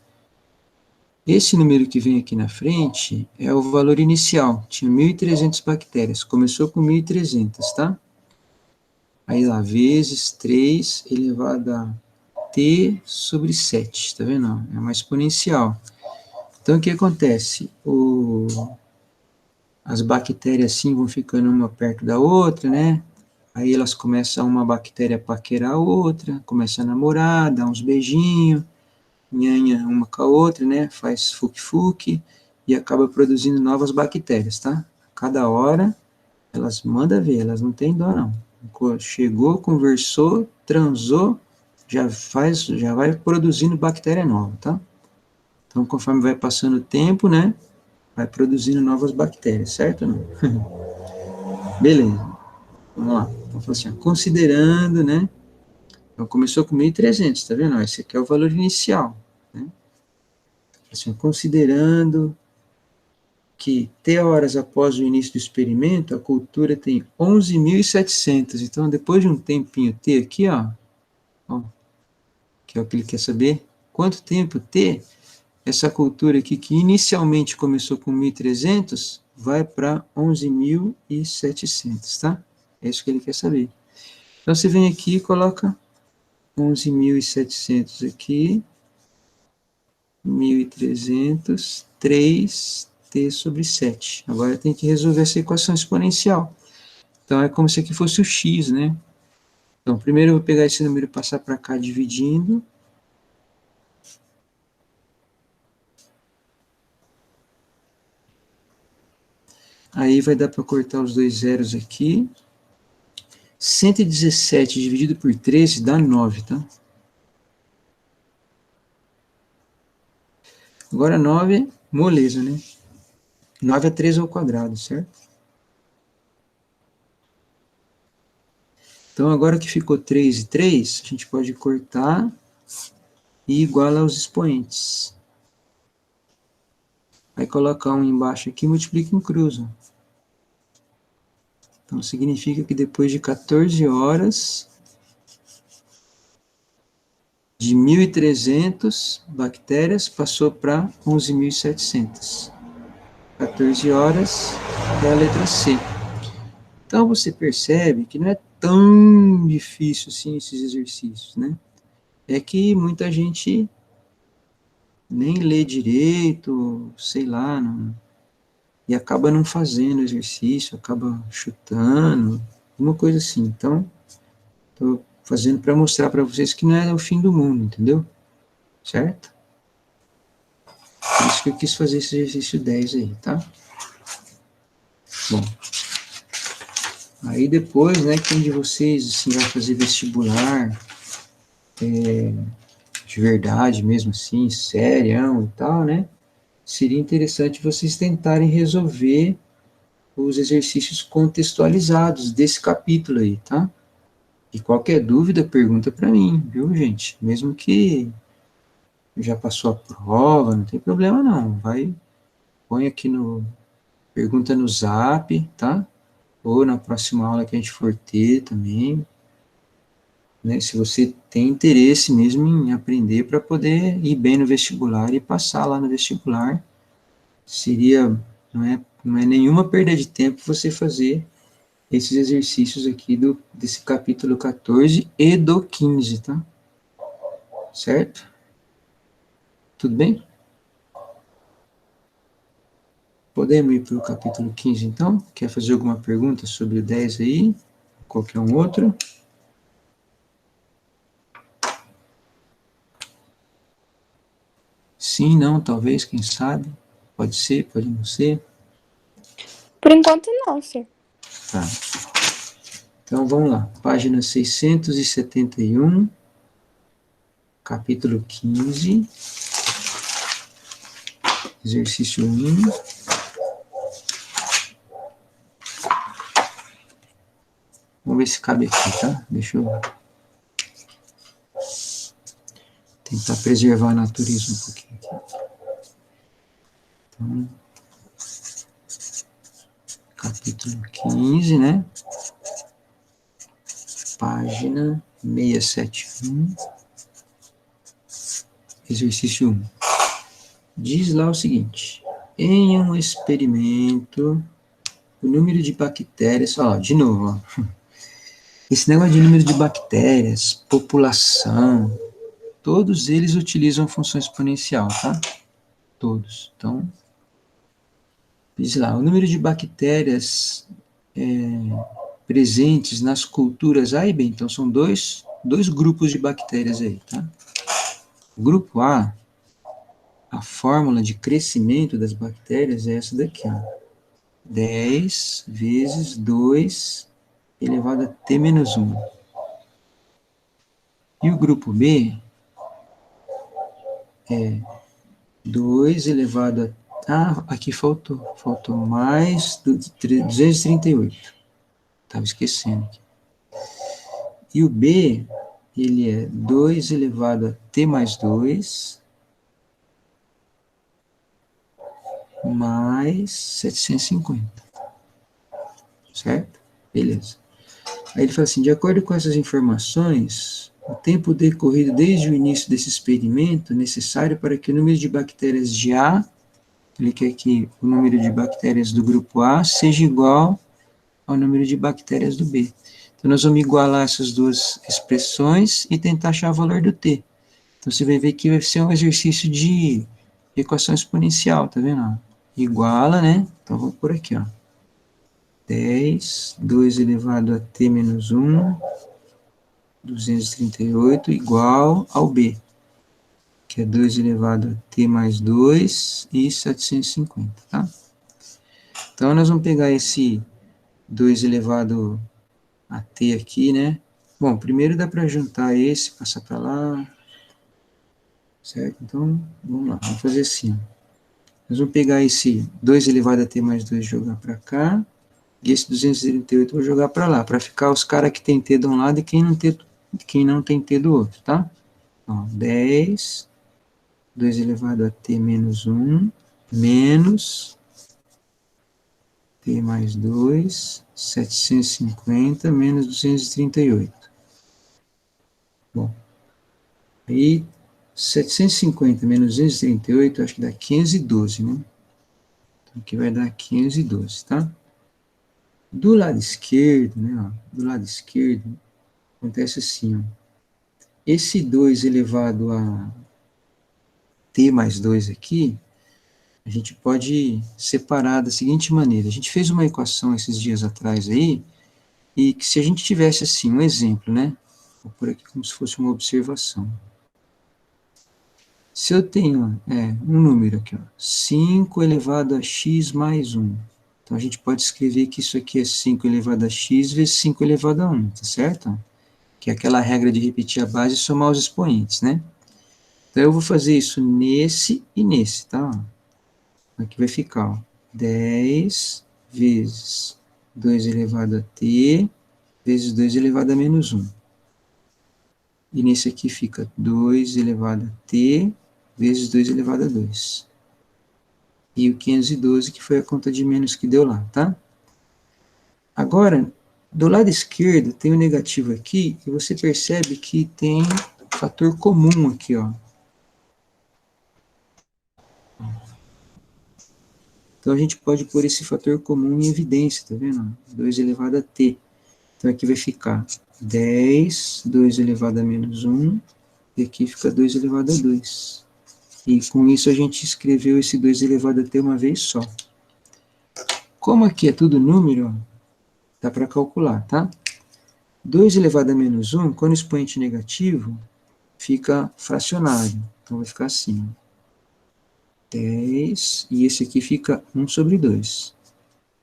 Esse número que vem aqui na frente é o valor inicial. Tinha 1.300 bactérias. Começou com 1.300, tá? Aí lá, vezes 3 elevado a T sobre 7, tá vendo? É uma exponencial. Então, o que acontece? As bactérias assim vão ficando uma perto da outra, né? Aí elas começam, uma bactéria a paquerar a outra, começa a namorar, dá uns beijinhos, nhanha uma com a outra, né? Faz fuque-fuque e acaba produzindo novas bactérias, tá? Cada hora elas mandam ver, elas não têm dó não. Chegou, conversou, transou, já vai produzindo bactéria nova, tá? Então, conforme vai passando o tempo, né? Vai produzindo novas bactérias, certo ou não? Beleza. Vamos lá. Então, assim, considerando, né? Então, começou com 1.300, tá vendo? Esse aqui é o valor inicial, né? Assim, considerando que T horas após o início do experimento, a cultura tem 11.700. Então, depois de um tempinho T aqui, ó, que é o que ele quer saber, quanto tempo T, essa cultura aqui, que inicialmente começou com 1.300, vai para 11.700, tá? É isso que ele quer saber. Então, você vem aqui e coloca 11.700 aqui, 1.300, 3t sobre 7. Agora tem que resolver essa equação exponencial. Então, é como se aqui fosse o x, né? Então, primeiro eu vou pegar esse número e passar para cá dividindo. Aí vai dar para cortar os dois zeros aqui. 117 dividido por 13 dá 9, tá? Agora 9 é moleza, né? 9 é 3 ao quadrado, certo? Então, agora que ficou 3 e 3, a gente pode cortar e iguala aos expoentes. Vai colocar um embaixo aqui e multiplica em cruz. Ó. Então, significa que depois de 14 horas, de 1.300 bactérias, passou para 11.700. 14 horas é a letra C. Então, você percebe que não é tão difícil assim esses exercícios, né? É que muita gente nem lê direito, sei lá, não, e acaba não fazendo exercício, acaba chutando, uma coisa assim. Então, estou fazendo para mostrar para vocês que não é o fim do mundo, entendeu? Certo? Por isso que eu quis fazer esse exercício 10 aí, tá? Bom. Aí depois, né, quem de vocês assim, vai fazer vestibular, de verdade mesmo assim, serião e tal, né? Seria interessante vocês tentarem resolver os exercícios contextualizados desse capítulo aí, tá? E qualquer dúvida, pergunta para mim, viu, gente? Mesmo que já passou a prova, não tem problema não. Vai, põe aqui no, pergunta no Zap, tá? Ou na próxima aula que a gente for ter também, né? Se você tem interesse mesmo em aprender para poder ir bem no vestibular e passar lá no vestibular, seria, não é nenhuma perda de tempo você fazer esses exercícios aqui desse capítulo 14 e do 15, tá? Certo? Tudo bem? Podemos ir para o capítulo 15, então? Quer fazer alguma pergunta sobre o 10 aí? Qualquer um outro? Sim, não, talvez, quem sabe? Pode ser, pode não ser. Por enquanto, não, senhor. Tá. Então, vamos lá. Página 671, capítulo 15, exercício 1. Vamos ver se cabe aqui, tá? Deixa eu... Tem Tentar preservar a natureza um pouquinho aqui. Então, capítulo 15, né? Página 671. Exercício 1. Diz lá o seguinte: em um experimento, o número de bactérias, ó, de novo, ó, esse negócio de número de bactérias, população, todos eles utilizam função exponencial, tá? Todos. Então, diz lá, o número de bactérias presentes nas culturas A e B, então são dois grupos de bactérias aí, tá? O grupo a fórmula de crescimento das bactérias é essa daqui, ó. 10 vezes 2 elevado a t menos 1. E o grupo B é 2 elevado a... aqui faltou mais 238. Estava esquecendo aqui. E o B, ele é 2 elevado a t mais 2, mais 750. Certo? Beleza. Aí ele fala assim, de acordo com essas informações, o tempo decorrido desde o início desse experimento necessário para que o número de bactérias de A, ele quer que o número de bactérias do grupo A seja igual ao número de bactérias do B. Então, nós vamos igualar essas duas expressões e tentar achar o valor do T. Então, você vai ver que vai ser um exercício de equação exponencial, tá vendo? Iguala, né? Então, vamos por aqui, ó. 10, 2 elevado a t menos 1, 238, igual ao B, que é 2 elevado a t mais 2 e 750, tá? Então, nós vamos pegar esse 2 elevado a t aqui, né? Bom, primeiro dá para juntar esse, passar para lá, certo? Então, vamos lá, vamos fazer assim. Nós vamos pegar esse 2 elevado a t mais 2 e jogar para cá, e esse 238 eu vou jogar para lá, para ficar os caras que tem T de um lado e quem não tem T do outro, tá? Ó, 10, 2 elevado a T menos 1, menos T mais 2, 750, menos 238. Bom, aí 750 menos 238, acho que dá 512, né? Então aqui vai dar 512, tá? Do lado esquerdo, né, ó, do lado esquerdo, acontece assim, ó. Esse 2 elevado a t mais 2 aqui, a gente pode separar da seguinte maneira. A gente fez uma equação esses dias atrás aí, e que se a gente tivesse assim, um exemplo, né, vou pôr aqui como se fosse uma observação. Se eu tenho um número aqui, ó, 5 elevado a x mais 1, então a gente pode escrever que isso aqui é 5 elevado a x vezes 5 elevado a 1, tá certo? Que é aquela regra de repetir a base e somar os expoentes, né? Então eu vou fazer isso nesse e nesse, tá? Aqui vai ficar, ó, 10 vezes 2 elevado a t vezes 2 elevado a menos 1. E nesse aqui fica 2 elevado a t vezes 2 elevado a 2. E o 512, que foi a conta de menos que deu lá, tá? Agora, do lado esquerdo, tem o negativo aqui, e você percebe que tem fator comum aqui, ó. Então, a gente pode pôr esse fator comum em evidência, tá vendo? 2 elevado a t. Então, aqui vai ficar 10, 2 elevado a menos 1, e aqui fica 2 elevado a 2. E com isso a gente escreveu esse 2 elevado a t uma vez só. Como aqui é tudo número, ó, dá para calcular, tá? 2 elevado a menos 1, quando o expoente negativo, fica fracionário. Então, vai ficar assim, ó. 10, e esse aqui fica 1 sobre 2.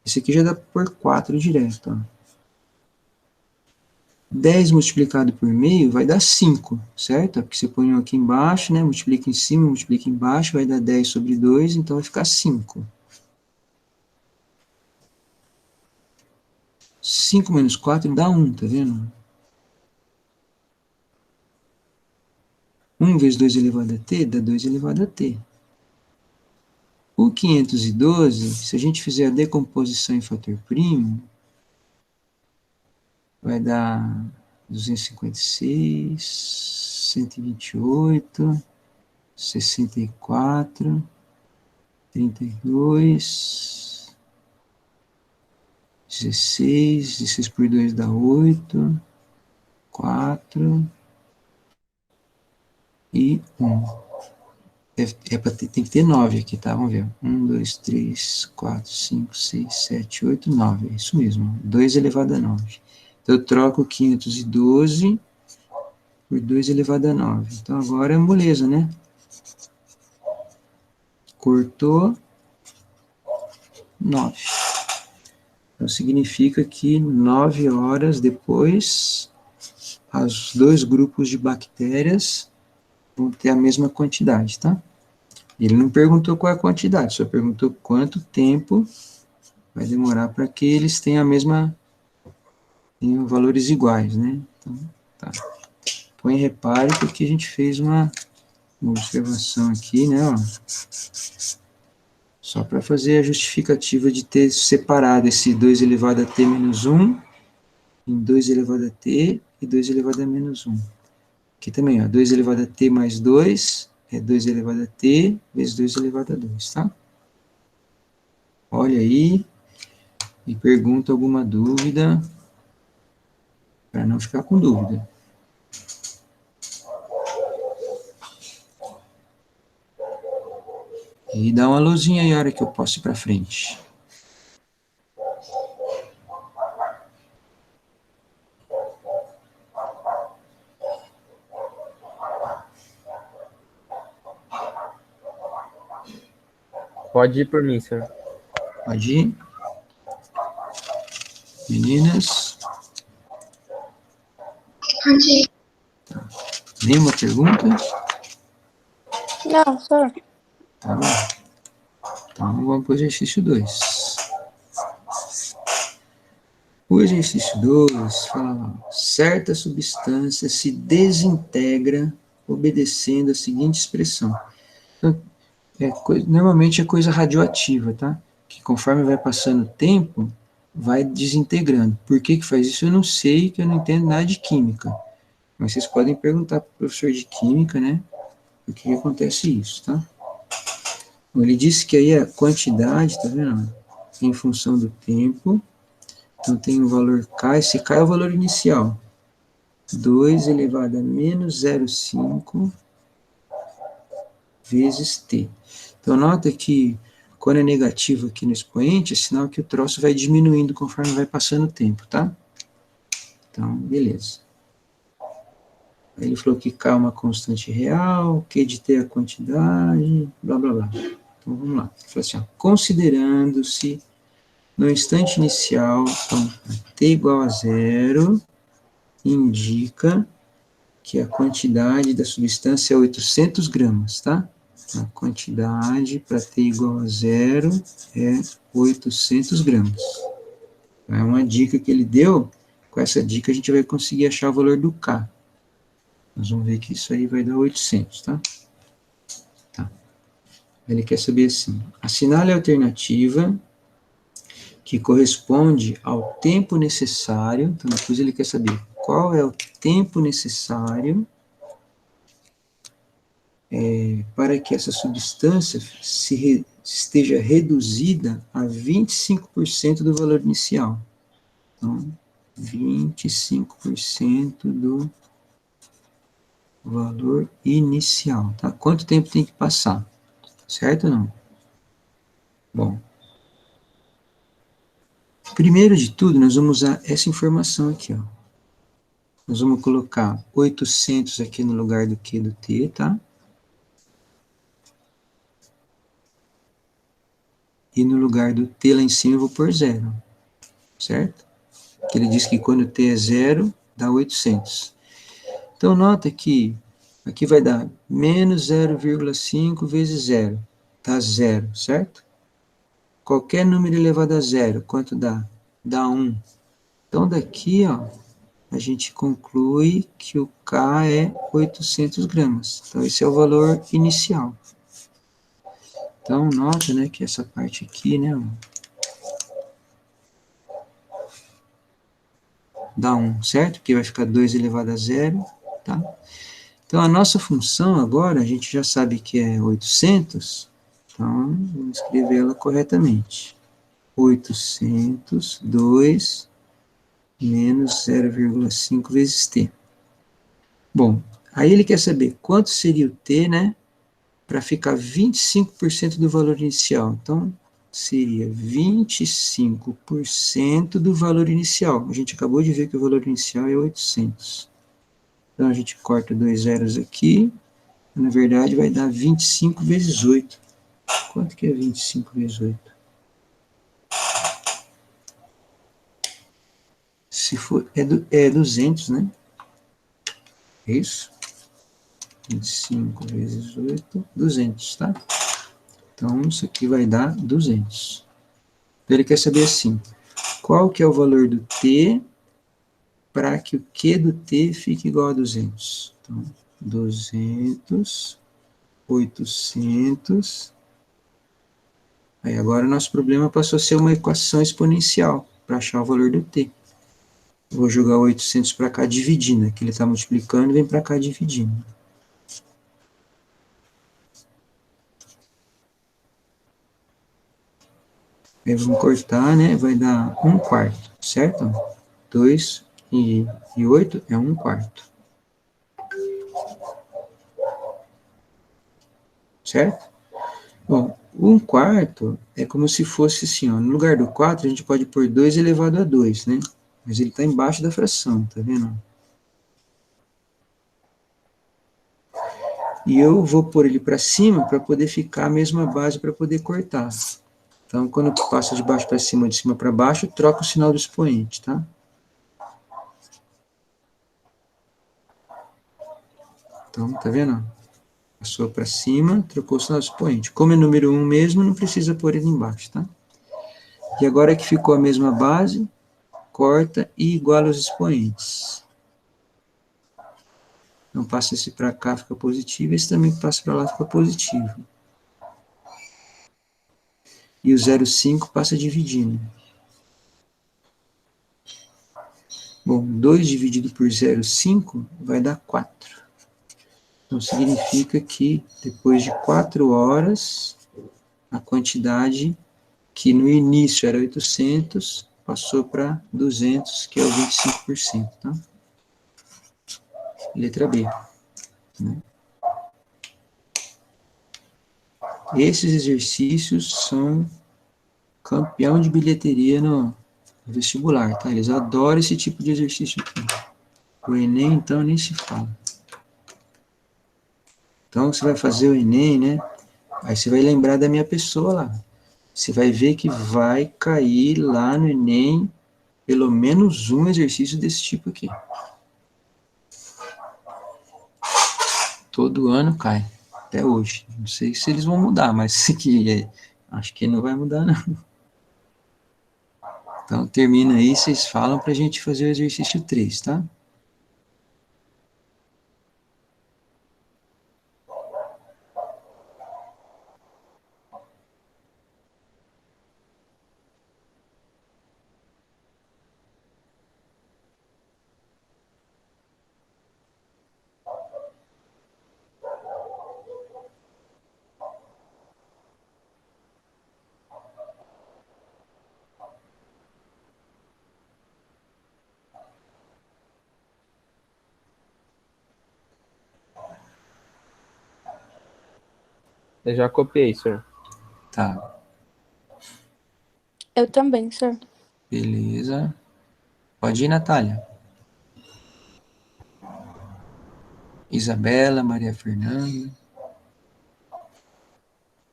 Esse aqui já dá por 4 direto, ó. 10 multiplicado por meio vai dar 5, certo? Porque você põe um aqui embaixo, né? Multiplica em cima, multiplica embaixo, vai dar 10 sobre 2, então vai ficar 5. 5 menos 4 dá 1, tá vendo? 1 vezes 2 elevado a t dá 2 elevado a t. O 512, se a gente fizer a decomposição em fator primo, vai dar 256, 128, 64, 32, 16, 16 por 2 dá 8, 4 e 1. Tem que ter 9 aqui, tá? Vamos ver. 1, 2, 3, 4, 5, 6, 7, 8, 9. É isso mesmo. 2 elevado a 9. Então, eu troco 512 por 2 elevado a 9. Então, agora é moleza, né? Cortou 9. Então, significa que 9 horas depois, os dois grupos de bactérias vão ter a mesma quantidade, tá? Ele não perguntou qual é a quantidade, só perguntou quanto tempo vai demorar para que eles tenham tenham valores iguais, né? Então, tá. Põe repare porque a gente fez uma observação aqui, né? Ó, só para fazer a justificativa de ter separado esse 2 elevado a t menos 1 em 2 elevado a t e 2 elevado a menos 1. Aqui também, ó, 2 elevado a t mais 2 é 2 elevado a t vezes 2 elevado a 2, tá? Olha aí e pergunta alguma dúvida, para não ficar com dúvida. E dá uma luzinha aí a hora que eu posso ir para frente. Pode ir por mim, senhor. Pode ir. Meninas, Pode ir. nenhuma pergunta? Não, senhor. Tá bom. Então, vamos para o exercício 2. O exercício 2 fala lá, certa substância se desintegra obedecendo a seguinte expressão. Então, normalmente é coisa radioativa, tá? Que conforme vai passando o tempo, vai desintegrando. Por que que faz isso? Eu não sei, que eu não entendo nada de química. Mas vocês podem perguntar para o professor de química, né? Por que acontece isso, tá? Bom, ele disse que aí a quantidade, tá vendo? Em função do tempo. Então, tem o valor K, esse K é o valor inicial. 2 elevado a menos 0,5 vezes T. Então, nota que quando é negativo aqui no expoente, é sinal que o troço vai diminuindo conforme vai passando o tempo, tá? Então, beleza. Aí ele falou que K é uma constante real, Q de T é a quantidade, blá, blá, blá. Então, vamos lá. Ele falou assim, ó, considerando-se no instante inicial, então, T igual a 0, indica que a quantidade da substância é 800 gramas, tá? A quantidade para T igual a 0 é 800 gramas. É uma dica que ele deu. Com essa dica a gente vai conseguir achar o valor do K. Nós vamos ver que isso aí vai dar 800, tá? Tá. Ele quer saber assim, assinale a alternativa que corresponde ao tempo necessário. Então, depois ele quer saber qual é o tempo necessário para que essa substância esteja reduzida a 25% do valor inicial. Então, 25% do valor inicial, tá? Quanto tempo tem que passar? Certo ou não? Bom, primeiro de tudo, nós vamos usar essa informação aqui, ó. Nós vamos colocar 800 aqui no lugar do Q do T, tá? E no lugar do T lá em cima eu vou pôr 0, certo? Porque ele diz que quando T é 0, dá 800. Então, nota que aqui vai dar menos 0,5 vezes 0, dá 0, certo? Qualquer número elevado a 0, quanto dá? Dá 1. Então, daqui, ó, a gente conclui que o K é 800 gramas. Então, esse é o valor inicial. Então, nota, né, que essa parte aqui, né, dá 1, certo? Porque vai ficar 2 elevado a 0, tá? Então, a nossa função agora, a gente já sabe que é 800, então, vamos escrevê-la corretamente. 800, 2 menos 0,5 vezes t. Bom, aí ele quer saber quanto seria o t, né, para ficar 25% do valor inicial. Então, seria 25% do valor inicial. A gente acabou de ver que o valor inicial é 800. Então, a gente corta 2 zeros aqui. Na verdade, vai dar 25 vezes 8. Quanto que é 25 vezes 8? Se for, é 200, né? É isso? 25 vezes 8, 200, tá? Então, isso aqui vai dar 200. Então, ele quer saber assim, qual que é o valor do t para que o Q do t fique igual a 200. Então, 200, 800. Aí agora o nosso problema passou a ser uma equação exponencial para achar o valor do t. Vou jogar 800 para cá dividindo, aqui ele está multiplicando, vem para cá dividindo. Aí vamos cortar, né? Vai dar 1/4, certo? 2 e 8 é 1/4. Certo? Bom, 1/4 é como se fosse assim, ó, no lugar do 4 a gente pode pôr 2 elevado a 2, né? Mas ele está embaixo da fração, tá vendo? E eu vou pôr ele para cima para poder ficar a mesma base para poder cortar. Então, quando passa de baixo para cima, de cima para baixo, troca o sinal do expoente, tá? Então, tá vendo? Passou para cima, trocou o sinal do expoente. Como é número 1 mesmo, não precisa pôr ele embaixo, tá? E agora que ficou a mesma base, corta e iguala os expoentes. Então, passa esse para cá, fica positivo, esse também que passa para lá, fica positivo. E o 0,5 passa dividindo. Bom, 2 dividido por 0,5 vai dar 4. Então, significa que depois de 4 horas, a quantidade que no início era 800, passou para 200, que é o 25%, tá? Letra B. Né? Esses exercícios são campeão de bilheteria no vestibular, tá? Eles adoram esse tipo de exercício aqui. O Enem, então, nem se fala. Então, você vai fazer o Enem, né? Aí você vai lembrar da minha pessoa lá. Você vai ver que vai cair lá no Enem pelo menos um exercício desse tipo aqui. Todo ano cai, até hoje. Não sei se eles vão mudar, mas acho que não vai mudar, não. Então, termina aí, vocês falam para a gente fazer o exercício 3, tá? Eu já copiei, senhor. Tá, Eu também, senhor. beleza. Pode ir, Natália. Isabela, Maria Fernanda.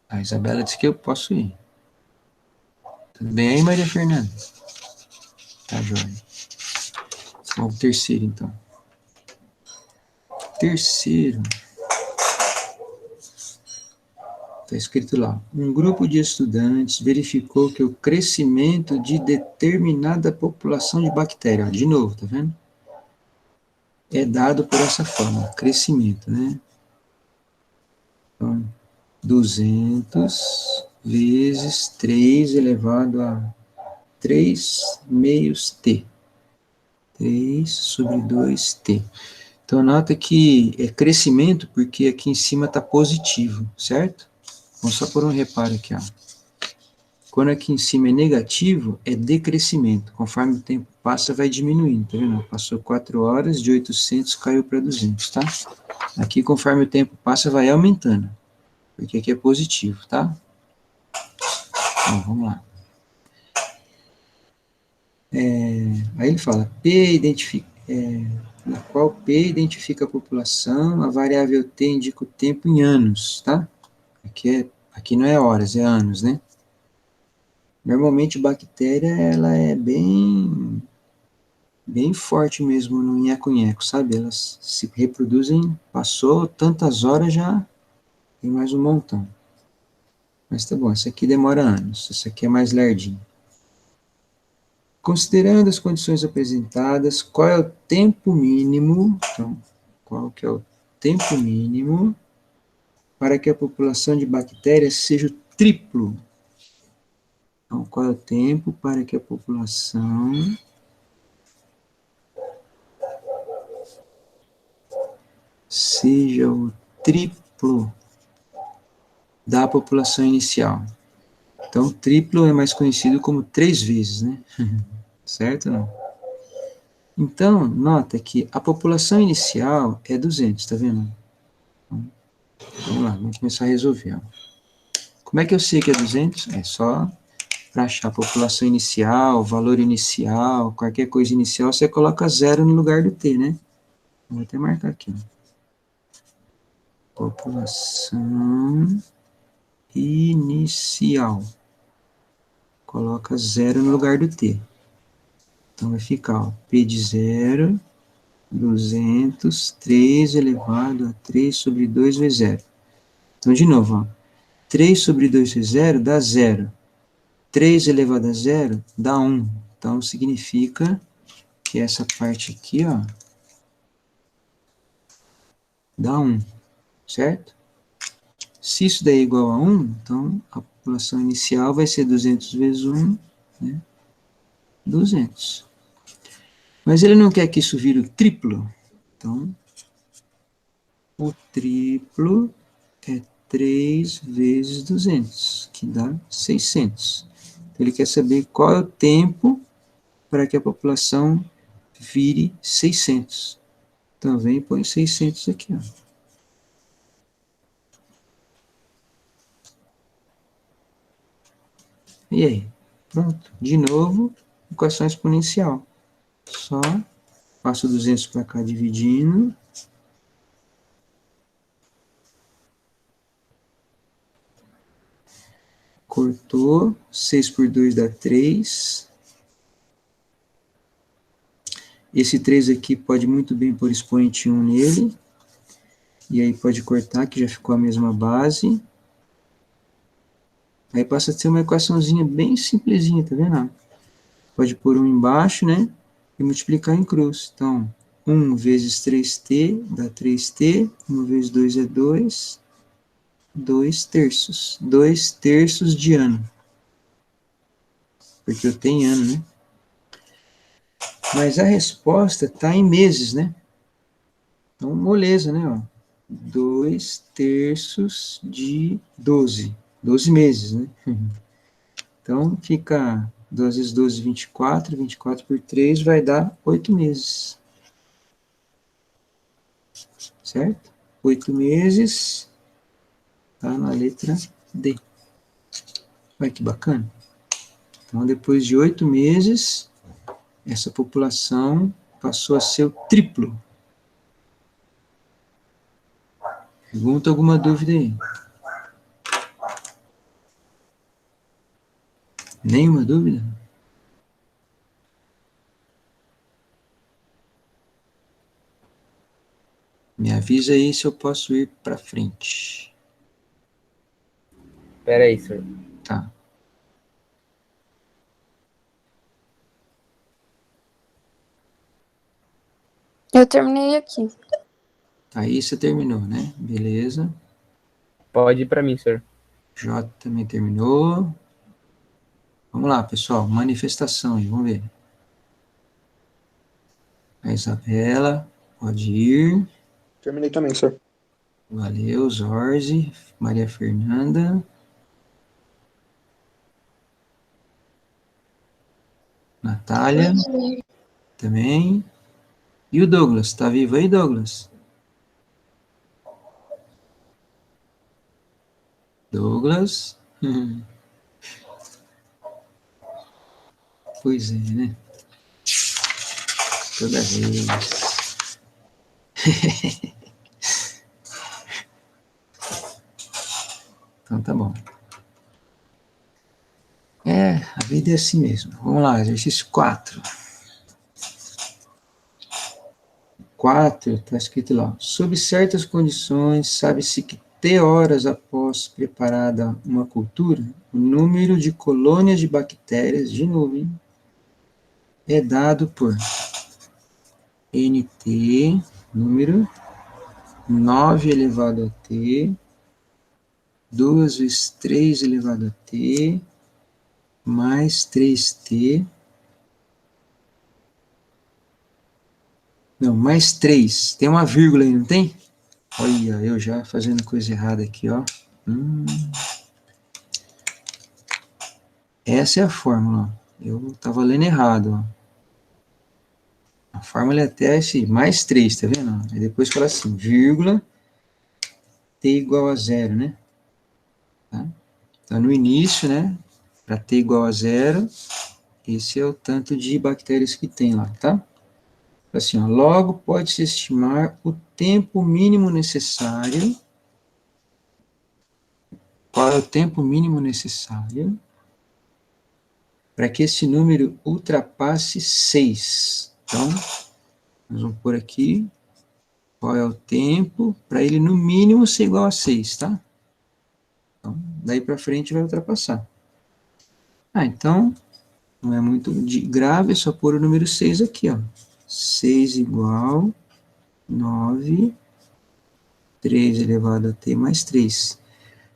A Isabela disse que eu posso ir. Tudo bem aí, Maria Fernanda? Tá, joia. Vamos pro terceiro, então. Terceiro. Está escrito lá. Um grupo de estudantes verificou que o crescimento de determinada população de bactérias, de novo, tá vendo? é dado por essa forma, crescimento, né? Então, 200 vezes 3 elevado a 3 meios t. 3 sobre 2t. Então, nota que é crescimento porque aqui em cima está positivo, certo? Vamos só por um reparo aqui, ó. Quando aqui em cima é negativo, é decrescimento. Conforme o tempo passa, vai diminuindo, tá vendo? Passou 4 horas, de 800 caiu para 200, tá? Aqui, conforme o tempo passa, vai aumentando, porque aqui é positivo, tá? Então, vamos lá. Aí ele fala, na qual P identifica a população, a variável T indica o tempo em anos, tá? Aqui não é horas, é anos, né? Normalmente, bactéria, ela é bem forte mesmo no nheco-nheco, sabe? Elas se reproduzem, passou tantas horas, já tem mais um montão. Mas tá bom, essa aqui demora anos, essa aqui é mais lerdinha. Considerando as condições apresentadas, qual é o tempo mínimo, então, qual que é o tempo mínimo para que a população de bactérias seja o triplo? Então, qual é o tempo para que a população seja o triplo da população inicial? Então, triplo é mais conhecido como 3 vezes, né? Certo ou não? Então, nota que a população inicial é 200, tá vendo? Vamos lá, vamos começar a resolver. Ó. Como é que eu sei que é 200? É só para achar a população inicial, valor inicial, qualquer coisa inicial, você coloca 0 no lugar do T, né? Vou até marcar aqui. Ó. População inicial. Coloca 0 no lugar do T. Então, vai ficar, ó, P de 0, 200, 3 elevado a 3 sobre 2 vezes 0. Então, de novo, ó, 3 sobre 2 vezes 0 dá 0. 3 elevado a 0 dá 1. Então, significa que essa parte aqui, ó, dá 1, certo? Se isso daí é igual a 1, então a população inicial vai ser 200 vezes 1, né? 200. Mas ele não quer que isso vire o triplo. Então, o triplo é 3 vezes 200, que dá 600. Então, ele quer saber qual é o tempo para que a população vire 600. Então, vem e põe 600 aqui, ó. E aí? Pronto. De novo, equação exponencial. Só passo 200 para cá dividindo. Cortou. 6 por 2 dá 3. Esse 3 aqui pode muito bem pôr expoente 1 nele. E aí pode cortar, que já ficou a mesma base. Aí passa a ser uma equaçãozinha bem simplesinha, tá vendo? Pode pôr 1 embaixo, né? E multiplicar em cruz. Então, 1 vezes 3t dá 3t. 1 vezes 2 é 2. 2 terços. 2 terços de ano. Porque eu tenho ano, né? Mas a resposta está em meses, né? Então, moleza, né? Ó. 2 terços de 12. 12 meses, né? Então, fica 2 vezes 12, 24. 24 por 3 vai dar 8 meses. Certo? 8 meses. Tá na letra D. Olha que bacana. Então, depois de 8 meses, essa população passou a ser o triplo. Pergunta alguma dúvida aí? Nenhuma dúvida? Me avisa aí se eu posso ir para frente. Pera aí, senhor. Tá. Eu terminei aqui. Aí você terminou, né? Beleza. Pode ir para mim, senhor. J também terminou. Vamos lá, pessoal. Manifestação aí, vamos ver. A Isabela, pode ir. Terminei também, senhor. Valeu, Zorzi. Maria Fernanda. Natália, também. E o Douglas, tá vivo aí, Douglas? Douglas. Pois é, né? Toda vez. Então tá bom. A vida é assim mesmo. Vamos lá, exercício 4. 4, está escrito lá. Sob certas condições, sabe-se que T horas após preparada uma cultura, o número de colônias de bactérias, de novo, hein, é dado por NT, número 9 elevado a T, 2 vezes 3 elevado a T, mais 3T, não, mais 3, tem uma vírgula aí, não tem? Olha, eu já fazendo coisa errada aqui, ó. Essa é a fórmula, ó. Eu estava lendo errado, ó. A fórmula é até esse mais 3, tá vendo? Aí depois fala assim, vírgula, T igual a 0, né? Tá? Então, no início, né, para T igual a 0, esse é o tanto de bactérias que tem lá, tá? Assim, ó, logo pode-se estimar o tempo mínimo necessário. Qual é o tempo mínimo necessário para que esse número ultrapasse 6? Então, nós vamos pôr aqui qual é o tempo para ele, no mínimo, ser igual a 6, tá? Então, daí para frente vai ultrapassar. Então, não é muito grave, é só pôr o número 6 aqui, ó. 6 igual 9, 3 elevado a t mais 3.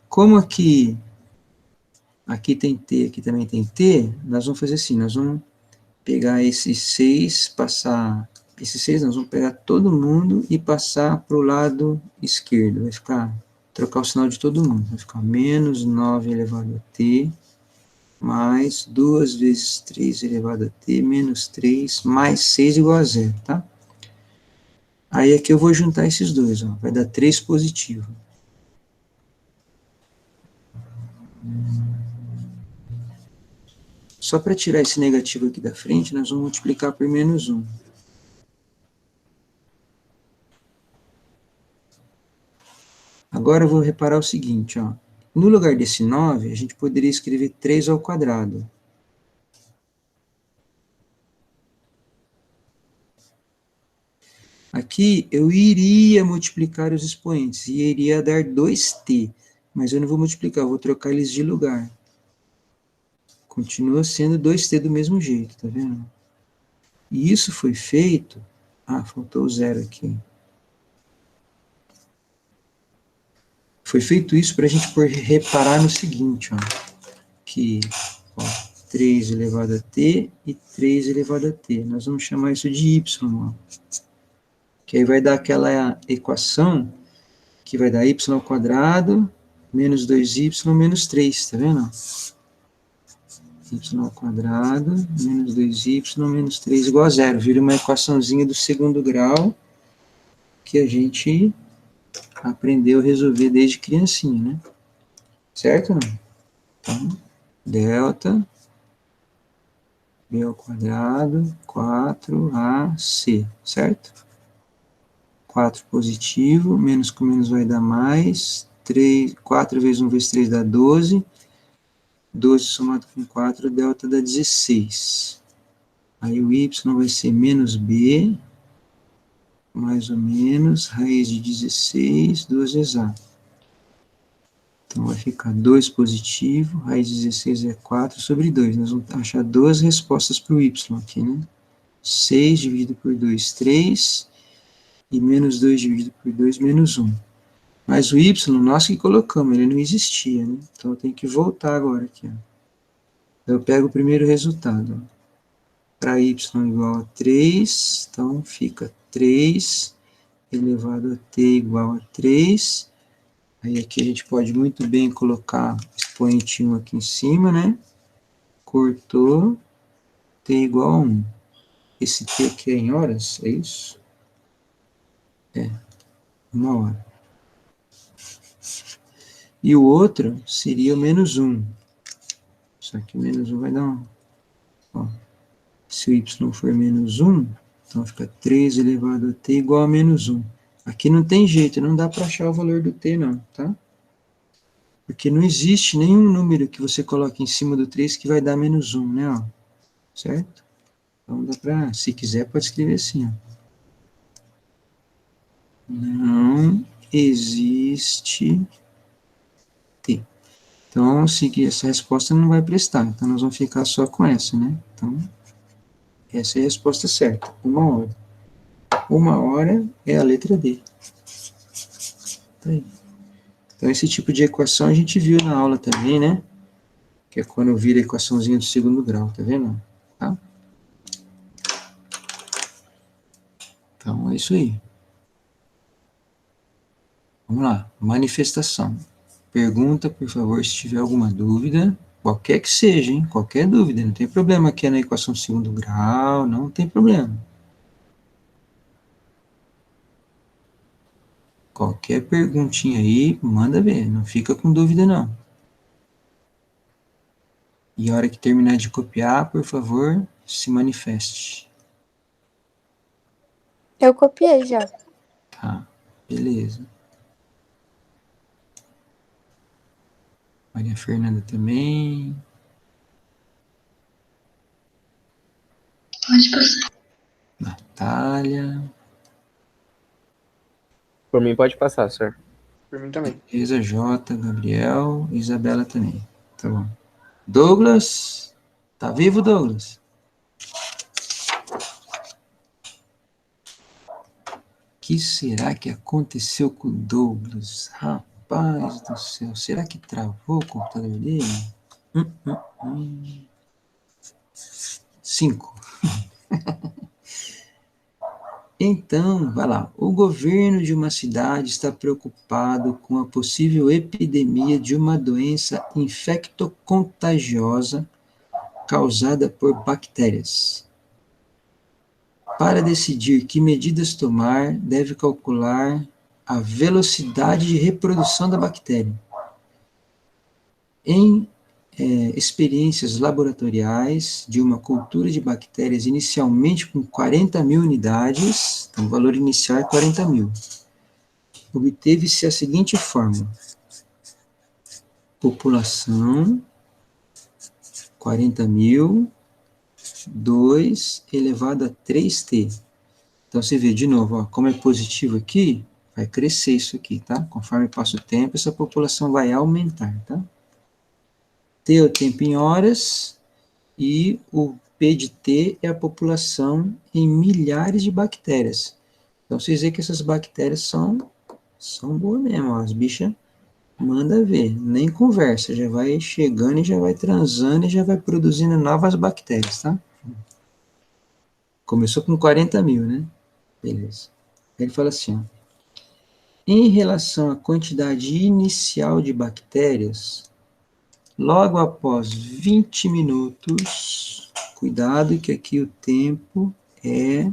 Como aqui tem t, aqui também tem t, nós vamos fazer assim, nós vamos pegar esse 6, passar, esse 6 nós vamos pegar todo mundo e passar para o lado esquerdo, vai ficar, trocar o sinal de todo mundo, vai ficar menos 9 elevado a t, mais 2 vezes 3 elevado a t, menos 3, mais 6 igual a 0, tá? Aí aqui eu vou juntar esses dois, ó, vai dar 3 positivo. Só para tirar esse negativo aqui da frente, nós vamos multiplicar por menos 1. Agora eu vou reparar o seguinte, ó. No lugar desse 9, a gente poderia escrever 3 ao quadrado. Aqui eu iria multiplicar os expoentes, e iria dar 2t, mas eu não vou multiplicar, eu vou trocar eles de lugar. Continua sendo 2t do mesmo jeito, tá vendo? E isso foi feito... faltou o 0 aqui. Foi feito isso para a gente reparar no seguinte, ó, que 3 elevado a t e 3 elevado a t. Nós vamos chamar isso de y, ó, que aí vai dar aquela equação que vai dar y ao quadrado menos 2y menos 3, tá vendo? Y ao quadrado menos 2y menos 3 igual a 0. Vira uma equaçãozinha do segundo grau que a gente aprendeu a resolver desde criancinha, né? Certo ou não? Então, delta b ao quadrado 4ac, certo? 4 positivo, menos com menos vai dar mais, 4 vezes 1 vezes 3 dá 12, 12 somado com 4, delta dá 16. Aí o y vai ser menos b, mais ou menos, raiz de 16, 2 vezes a. Então vai ficar 2 positivo, raiz de 16 é 4 sobre 2. Nós vamos achar duas respostas para o y aqui, né? 6 dividido por 2, 3. E menos 2 dividido por 2, menos 1. Mas o y, nós que colocamos, ele não existia, né? Então eu tenho que voltar agora aqui, ó. Eu pego o primeiro resultado, ó. Para y igual a 3, então fica 3 elevado a t igual a 3. Aí aqui a gente pode muito bem colocar expoente 1 aqui em cima, né? Cortou, t igual a 1. Esse t aqui é em horas, é isso? É, 1 hora. E o outro seria o menos 1. Só que o menos 1 vai dar 1. Ó, se o y for menos 1, então fica 3 elevado a t igual a menos 1. Aqui não tem jeito, não dá para achar o valor do t não, tá? Porque não existe nenhum número que você coloque em cima do 3 que vai dar menos 1, né? Ó, certo? Então dá para, se quiser, pode escrever assim, ó. Não existe t. Então, seguir essa resposta não vai prestar. Então, nós vamos ficar só com essa, né? Então, essa é a resposta certa. 1 hora. 1 hora é a letra D. Tá aí. Então, esse tipo de equação a gente viu na aula também, né? Que é quando vira a equaçãozinha do segundo grau, tá vendo? Tá? Então, é isso aí. Vamos lá. Manifestação. Pergunta, por favor, se tiver alguma dúvida. Qualquer que seja, hein? Qualquer dúvida. Não tem problema aqui na equação do segundo grau, não tem problema. Qualquer perguntinha aí, manda ver. Não fica com dúvida, não. E a hora que terminar de copiar, por favor, se manifeste. Eu copiei já. Tá, beleza. Maria Fernanda também. Pode passar. Natália. Por mim pode passar, senhor. Por mim também. Teresa J, Gabriel, Isabela também. Tá bom. Douglas. Tá vivo, Douglas? O que será que aconteceu com o Douglas? Rapaz do céu, será que travou o computador dele? 5. Então, vai lá. O governo de uma cidade está preocupado com a possível epidemia de uma doença infectocontagiosa causada por bactérias. Para decidir que medidas tomar, deve calcular a velocidade de reprodução da bactéria. Em experiências laboratoriais de uma cultura de bactérias inicialmente com 40 mil unidades, então o valor inicial é 40 mil, obteve-se a seguinte fórmula: população, 40 mil, 2 elevado a 3t. Então você vê de novo, ó, como é positivo aqui, vai crescer isso aqui, tá? Conforme passa o tempo, essa população vai aumentar, tá? T é o tempo em horas, e o P de T é a população em milhares de bactérias. Então, vocês veem que essas bactérias são boas mesmo, ó. As bichas manda ver, nem conversa, já vai chegando e já vai transando e já vai produzindo novas bactérias, tá? Começou com 40 mil, né? Beleza. Aí ele fala assim, ó, em relação à quantidade inicial de bactérias, logo após 20 minutos, cuidado que aqui o tempo é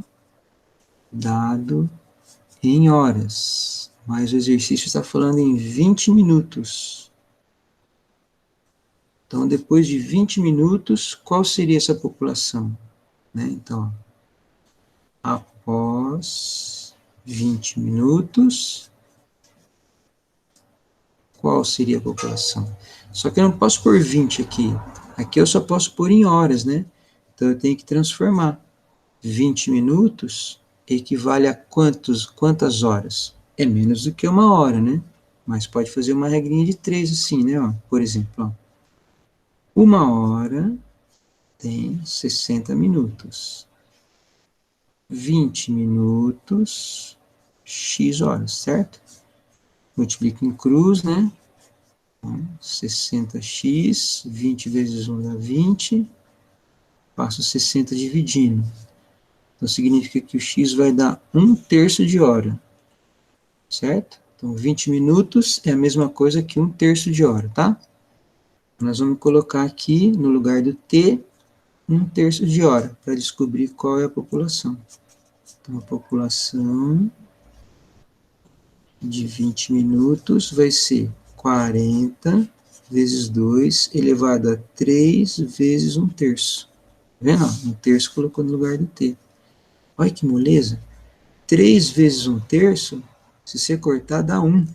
dado em horas, mas o exercício está falando em 20 minutos. Então, depois de 20 minutos, qual seria essa população? Né? Então, após 20 minutos, qual seria a população? Só que eu não posso pôr 20 aqui. Aqui eu só posso pôr em horas, né? Então eu tenho que transformar. 20 minutos equivale a quantas horas? É menos do que 1 hora, né? Mas pode fazer uma regrinha de 3 assim, né? Ó, por exemplo, ó, 1 hora tem 60 minutos. 20 minutos X horas, certo? Multiplico em cruz, né? Então, 60x, 20 vezes 1 dá 20, passo 60 dividindo. Então, significa que o x vai dar 1/3 de hora, certo? Então, 20 minutos é a mesma coisa que 1/3 de hora, tá? Nós vamos colocar aqui, no lugar do t, 1/3 de hora, para descobrir qual é a população. Então, a população de 20 minutos vai ser 40 vezes 2 elevado a 3 vezes 1/3. Tá vendo? 1/3 colocou no lugar do t. Olha que moleza. 3 vezes 1/3, se você cortar, dá 1.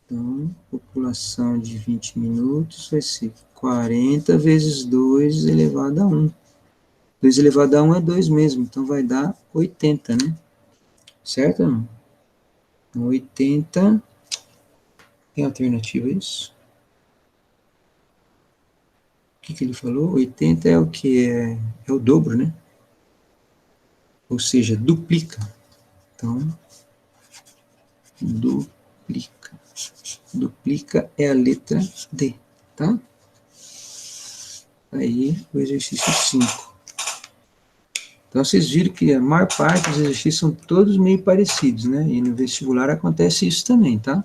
Então, população de 20 minutos vai ser 40 vezes 2 elevado a 1. 2 elevado a 1 é 2 mesmo, então vai dar 80, né? Certo ou não? Então, 80... Tem alternativa a isso? O que ele falou? 80 é o que? É o dobro, né? Ou seja, duplica. Então, duplica. Duplica é a letra D, tá? Aí, o exercício 5. Então, vocês viram que a maior parte dos exercícios são todos meio parecidos, né? E no vestibular acontece isso também, tá?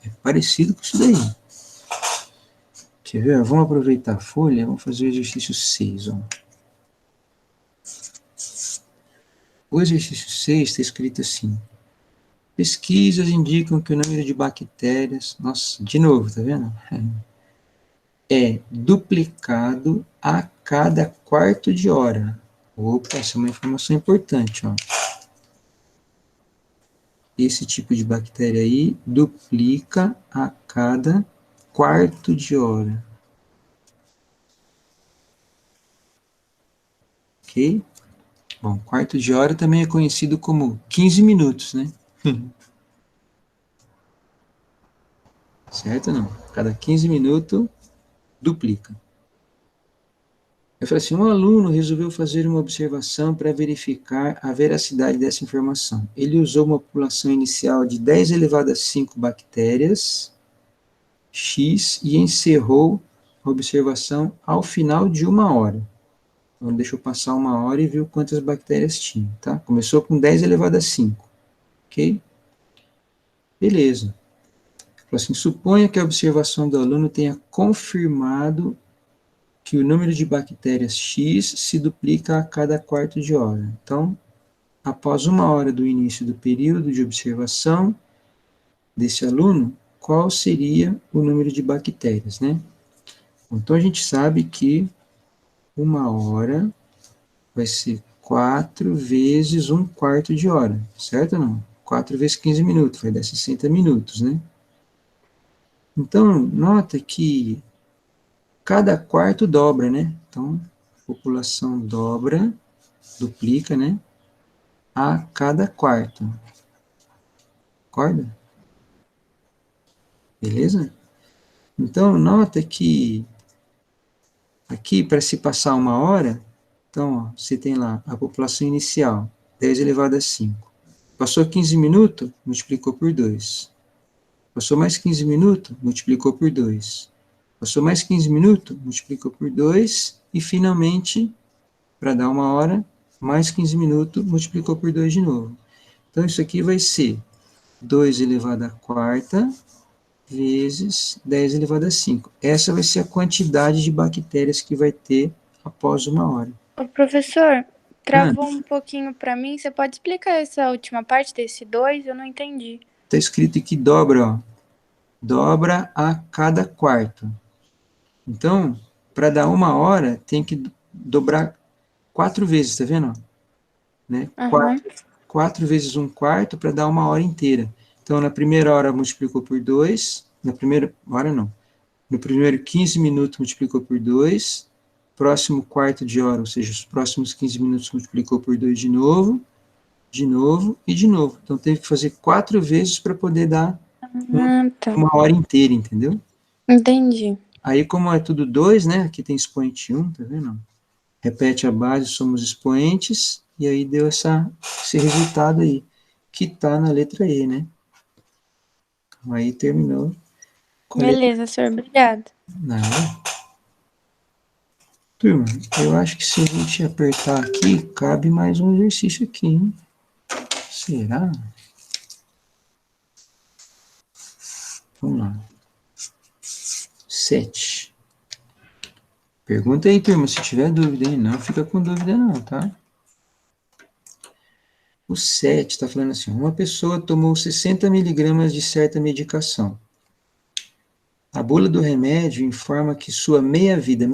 É parecido com isso daí. Quer ver? Vamos aproveitar a folha, vamos fazer o exercício 6, ó. O exercício 6 está escrito assim: pesquisas indicam que o número de bactérias, nossa, de novo, tá vendo? É duplicado a cada quarto de hora. Opa, essa é uma informação importante, ó. Esse tipo de bactéria aí duplica a cada quarto de hora. Ok? Bom, quarto de hora também é conhecido como 15 minutos, né? Certo ou não? Cada 15 minutos, duplica. Eu falei assim, um aluno resolveu fazer uma observação para verificar a veracidade dessa informação. Ele usou uma população inicial de 10 elevado a 5 bactérias, X, e encerrou a observação ao final de 1 hora. Então, deixou passar 1 hora e viu quantas bactérias tinha, tá? Começou com 10 elevado a 5, ok? Beleza. Falou assim, suponha que a observação do aluno tenha confirmado que o número de bactérias X se duplica a cada quarto de hora. Então, após 1 hora do início do período de observação desse aluno, qual seria o número de bactérias, né? Então, a gente sabe que 1 hora vai ser 4 vezes 1/4 de hora, certo ou não? 4 vezes 15 minutos, vai dar 60 minutos, né? Então, nota que cada quarto dobra, né? Então, a população dobra, duplica, né? A cada quarto. Concorda? Beleza? Então, nota que aqui, para se passar 1 hora, então, ó, você tem lá a população inicial, 10 elevado a 5. Passou 15 minutos, multiplicou por 2. Passou mais 15 minutos, multiplicou por 2. Passou mais 15 minutos, multiplicou por 2. E, finalmente, para dar 1 hora, mais 15 minutos, multiplicou por 2 de novo. Então, isso aqui vai ser 2 elevado a quarta vezes 10 elevado a 5. Essa vai ser a quantidade de bactérias que vai ter após 1 hora. Ô, professor, travou um pouquinho para mim. Você pode explicar essa última parte desse 2? Eu não entendi. Está escrito aqui dobra, ó. Dobra a cada quarto. Então, para dar 1 hora, tem que dobrar 4 vezes, tá vendo? Né? Uhum. 4 vezes 1/4 para dar 1 hora inteira. Então, na primeira hora multiplicou por 2, na primeira hora não. No primeiro 15 minutos multiplicou por 2, próximo quarto de hora, ou seja, os próximos 15 minutos multiplicou por 2 de novo e de novo. Então, teve que fazer 4 vezes para poder dar Tá. 1 hora inteira, entendeu? Entendi. Aí, como é tudo 2, né? Aqui tem expoente 1, tá vendo? Repete a base, somos expoentes, e aí deu esse resultado aí, que está na letra E, né? Então, aí terminou com a letra Beleza, senhor. Obrigado. Nada. Turma, eu acho que se a gente apertar aqui, cabe mais um exercício aqui, hein? Será? Vamos lá. 7. Pergunta aí, turma, se tiver dúvida, hein? Não fica com dúvida não, tá? O 7 está falando assim, uma pessoa tomou 60 miligramas de certa medicação. A bula do remédio informa que sua meia-vida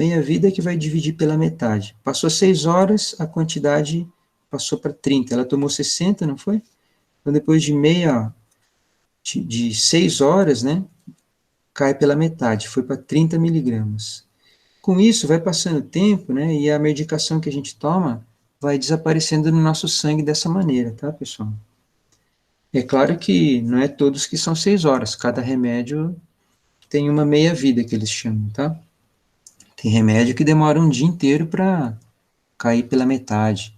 é que vai dividir pela metade. Passou 6 horas, a quantidade passou para 30. Ela tomou 60, não foi? Então, depois de 6 horas, né, cai pela metade, foi para 30 miligramas. Com isso, vai passando o tempo, né, e a medicação que a gente toma vai desaparecendo no nosso sangue dessa maneira, tá, pessoal? É claro que não é todos que são 6 horas, cada remédio tem uma meia-vida que eles chamam, tá? Tem remédio que demora um dia inteiro para cair pela metade.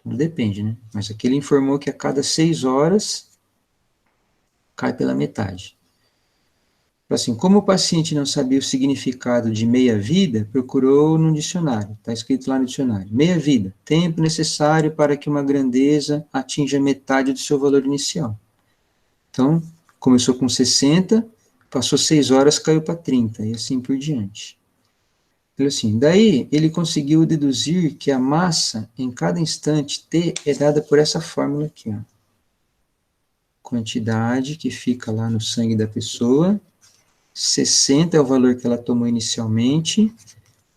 Tudo depende, né? Mas aqui ele informou que a cada 6 horas cai pela metade. Assim, como o paciente não sabia o significado de meia-vida, procurou no dicionário. Está escrito lá no dicionário. Meia-vida, tempo necessário para que uma grandeza atinja metade do seu valor inicial. Então, começou com 60, passou 6 horas, caiu para 30, e assim por diante. Assim, daí ele conseguiu deduzir que a massa em cada instante t é dada por essa fórmula aqui, ó. Quantidade que fica lá no sangue da pessoa, 60 é o valor que ela tomou inicialmente,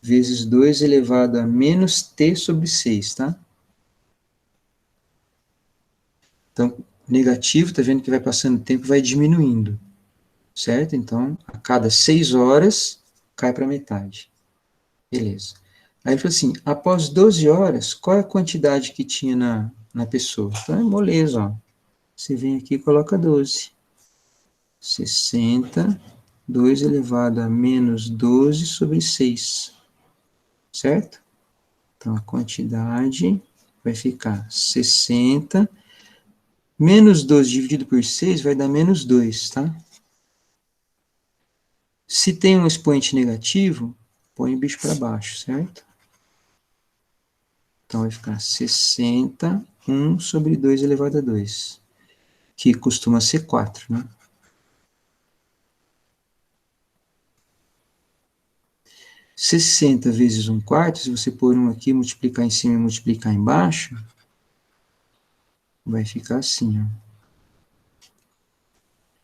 vezes 2 elevado a menos t sobre 6, tá? Então, negativo, tá vendo que vai passando o tempo, vai diminuindo, certo? Então, a cada 6 horas, cai para metade. Beleza. Aí ele falou assim, após 12 horas, qual é a quantidade que tinha na pessoa? Então é moleza, ó. Você vem aqui e coloca 12. 60, 2 elevado a menos 12 sobre 6. Certo? Então a quantidade vai ficar 60. Menos 12 dividido por 6 vai dar menos 2, tá? Se tem um expoente negativo, põe o bicho para baixo, certo? Então, vai ficar 60, 1 sobre 2 elevado a 2, que costuma ser 4, né? Sessenta vezes 1/4, se você pôr um aqui, multiplicar em cima e multiplicar embaixo, vai ficar assim, ó.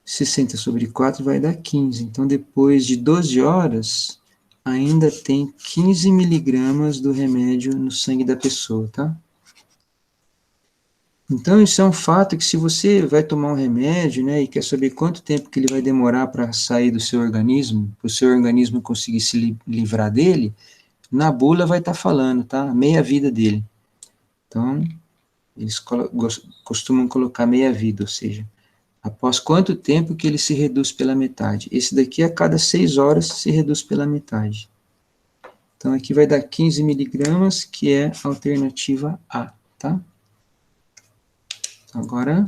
60 sobre 4 vai dar 15. Então, depois de 12 horas, ainda tem 15 miligramas do remédio no sangue da pessoa, tá? Então, isso é um fato que se você vai tomar um remédio, né, e quer saber quanto tempo que ele vai demorar para sair do seu organismo, para o seu organismo conseguir se livrar dele, na bula vai estar falando, tá? A meia-vida dele. Então, eles costumam colocar meia-vida, ou seja, após quanto tempo que ele se reduz pela metade. Esse daqui, a cada 6 horas, se reduz pela metade. Então, aqui vai dar 15 miligramas, que é a alternativa A, tá? Agora,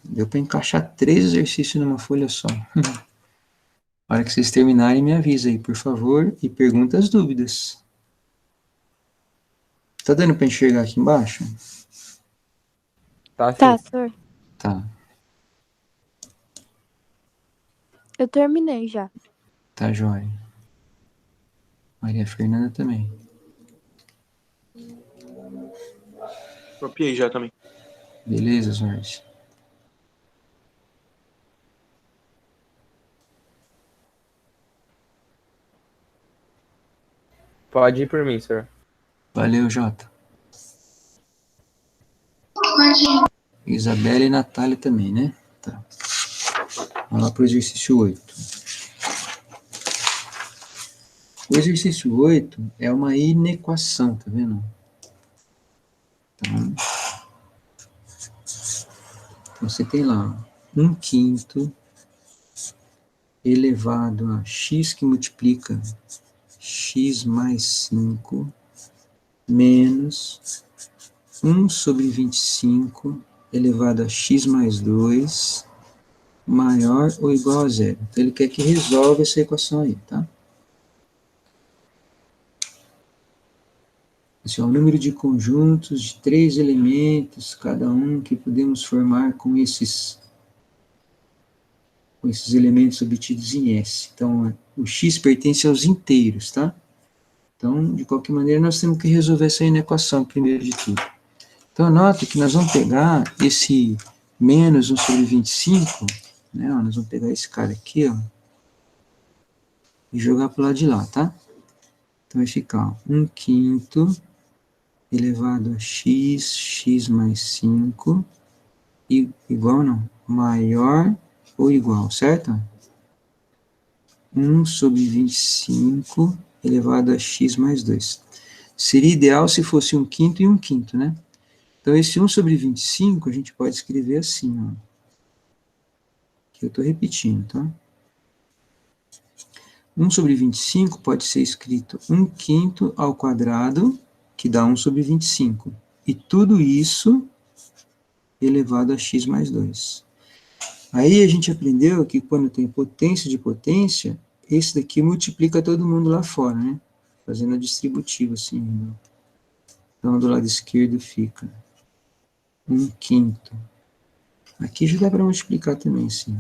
deu para encaixar 3 exercícios numa folha só. Na hora que vocês terminarem, me avisa aí, por favor, e pergunta as dúvidas. Tá dando para enxergar aqui embaixo? Tá, Tá, sim. senhor. Tá, Eu terminei já. tá jóia. Maria Fernanda também. Copiei já também. Beleza, Jorge? Pode ir por mim, senhor. Valeu, Jota. Pode ir. Isabela e Natália também, né? Tá. Vamos lá para o exercício 8. O exercício 8 é uma inequação, tá vendo? Então você tem lá 1/5 elevado a x que multiplica x mais 5 menos 1 sobre 25 elevado a x mais 2 maior ou igual a zero. Então, ele quer que resolva essa equação aí, tá? Esse é o número de conjuntos de 3 elementos, cada um que podemos formar com esses elementos obtidos em S. Então, o x pertence aos inteiros, tá? Então, de qualquer maneira, nós temos que resolver essa equação primeiro de tudo. Então, nota que nós vamos pegar esse menos 1 sobre 25, né? Ó, nós vamos pegar esse cara aqui, ó, e jogar para o lado de lá, tá? Então, vai ficar 1/5 elevado a x, x mais 5, igual não, maior ou igual, certo? 1 sobre 25 elevado a x mais 2. Seria ideal se fosse 1/5 e 1/5, né? Então, esse 1 sobre 25, a gente pode escrever assim, ó. Que eu estou repetindo, tá? 1 sobre 25 pode ser escrito 1/5 ao quadrado, que dá 1 sobre 25. E tudo isso elevado a x mais 2. Aí a gente aprendeu que quando tem potência de potência, esse daqui multiplica todo mundo lá fora, né? Fazendo a distributiva assim. Né? Então, do lado esquerdo fica 1/5. Aqui já dá para multiplicar também, assim.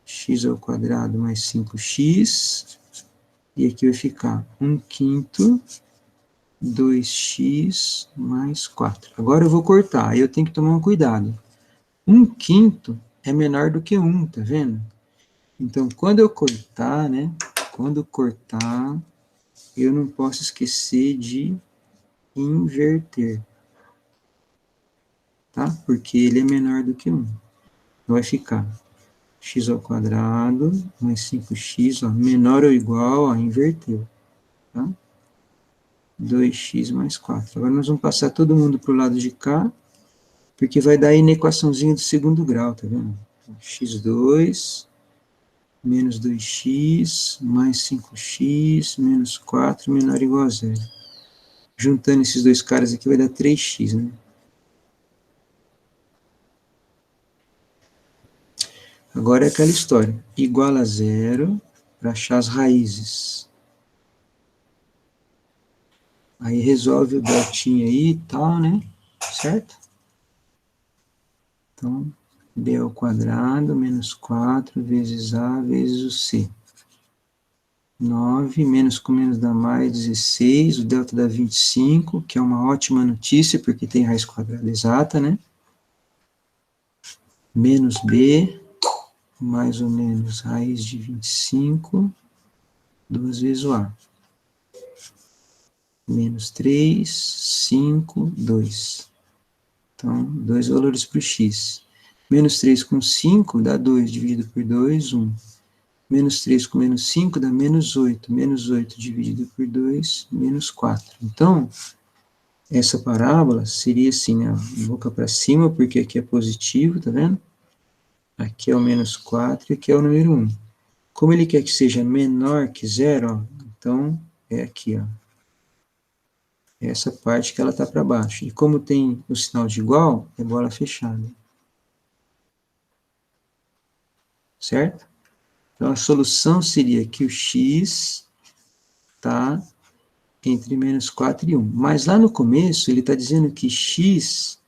X ao quadrado mais 5x. E aqui vai ficar 1/5, 2x mais 4. Agora eu vou cortar, aí eu tenho que tomar um cuidado. 1/5 é menor do que 1, tá vendo? Então, quando eu cortar, né? Quando cortar, eu não posso esquecer de inverter. Tá? Porque ele é menor do que 1. Então, vai ficar x ao quadrado mais 5x, ó, menor ou igual, ó, inverteu. Tá? 2x mais 4. Agora nós vamos passar todo mundo para o lado de cá, porque vai dar aí na equaçãozinha do segundo grau, tá vendo? x2 menos 2x mais 5x menos 4 menor ou igual a 0. Juntando esses dois caras aqui vai dar 3x, né? Agora é aquela história, igual a 0 para achar as raízes. Aí resolve o deltinha aí e tal, né? Certo? Então, b ao quadrado menos 4 vezes a vezes o c. 9, menos com menos dá mais 16, o delta dá 25, que é uma ótima notícia, porque tem raiz quadrada exata, né? Menos b, mais ou menos raiz de 25, 2 vezes o a. Menos 3, 5, 2. Então, 2 valores para o x. Menos 3 com 5 dá 2, dividido por 2, 1. Menos 3 com menos 5 dá menos 8. Menos 8 dividido por 2, menos 4. Então, essa parábola seria assim, né? Boca para cima, porque aqui é positivo, tá vendo? Aqui é o menos 4 e aqui é o número 1. Como ele quer que seja menor que 0, ó, então é aqui, ó. Essa parte que ela está para baixo. E como tem o sinal de igual, é bola fechada. Certo? Então, a solução seria que o x está entre menos 4 e 1. Mas lá no começo, ele está dizendo que x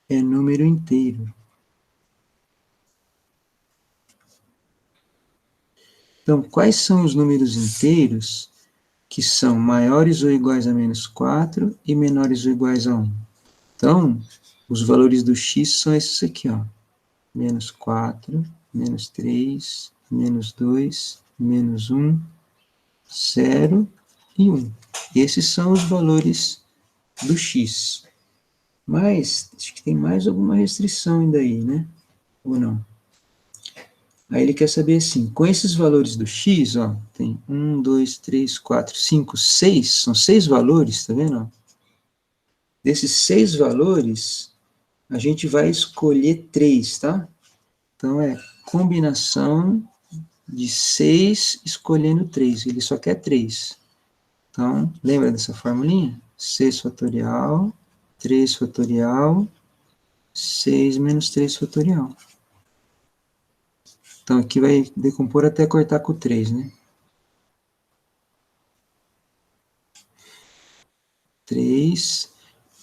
é número inteiro. Então, quais são os números inteiros que são maiores ou iguais a menos 4 e menores ou iguais a 1? Então, os valores do x são esses aqui, ó. Menos 4, menos 3, menos 2, menos 1, 0 e 1. Esses são os valores do x. Mas, acho que tem mais alguma restrição ainda aí, né? Ou não? Aí ele quer saber assim, com esses valores do x, ó, tem 1, 2, 3, 4, 5, 6, são 6 valores, tá vendo? Ó? Desses 6 valores, a gente vai escolher 3, tá? Então, é combinação de 6 escolhendo 3, ele só quer 3. Então, lembra dessa formulinha? 6 fatorial, 3 fatorial, 6 menos 3 fatorial. Então, aqui vai decompor até cortar com 3, né? 3.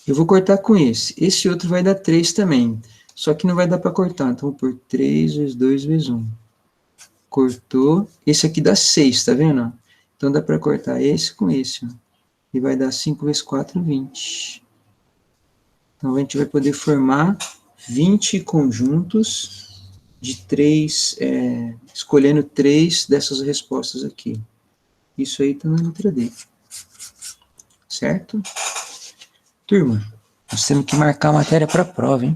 Eu vou cortar com esse. Esse outro vai dar 3 também. Só que não vai dar para cortar. Então, vou pôr 3 vezes 2 vezes 1. Cortou. Esse aqui dá 6, tá vendo? Então, dá para cortar esse com esse. Ó. E vai dar 5 vezes 4, 20. Então, a gente vai poder formar 20 conjuntos de 3, escolhendo 3 dessas respostas aqui. Isso aí está na letra D. Certo? Turma, nós temos que marcar a matéria para a prova, hein?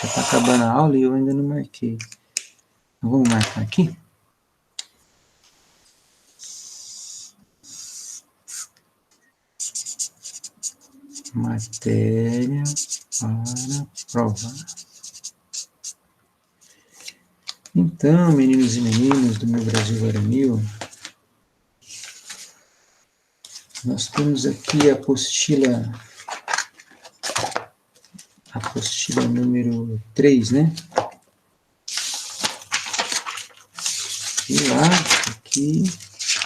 Já está acabando a aula e eu ainda não marquei. Então, vamos marcar aqui? Matéria para prova. Então, meninos e meninas do meu Brasil Varonil, nós temos aqui a apostila número 3, né? E lá, aqui,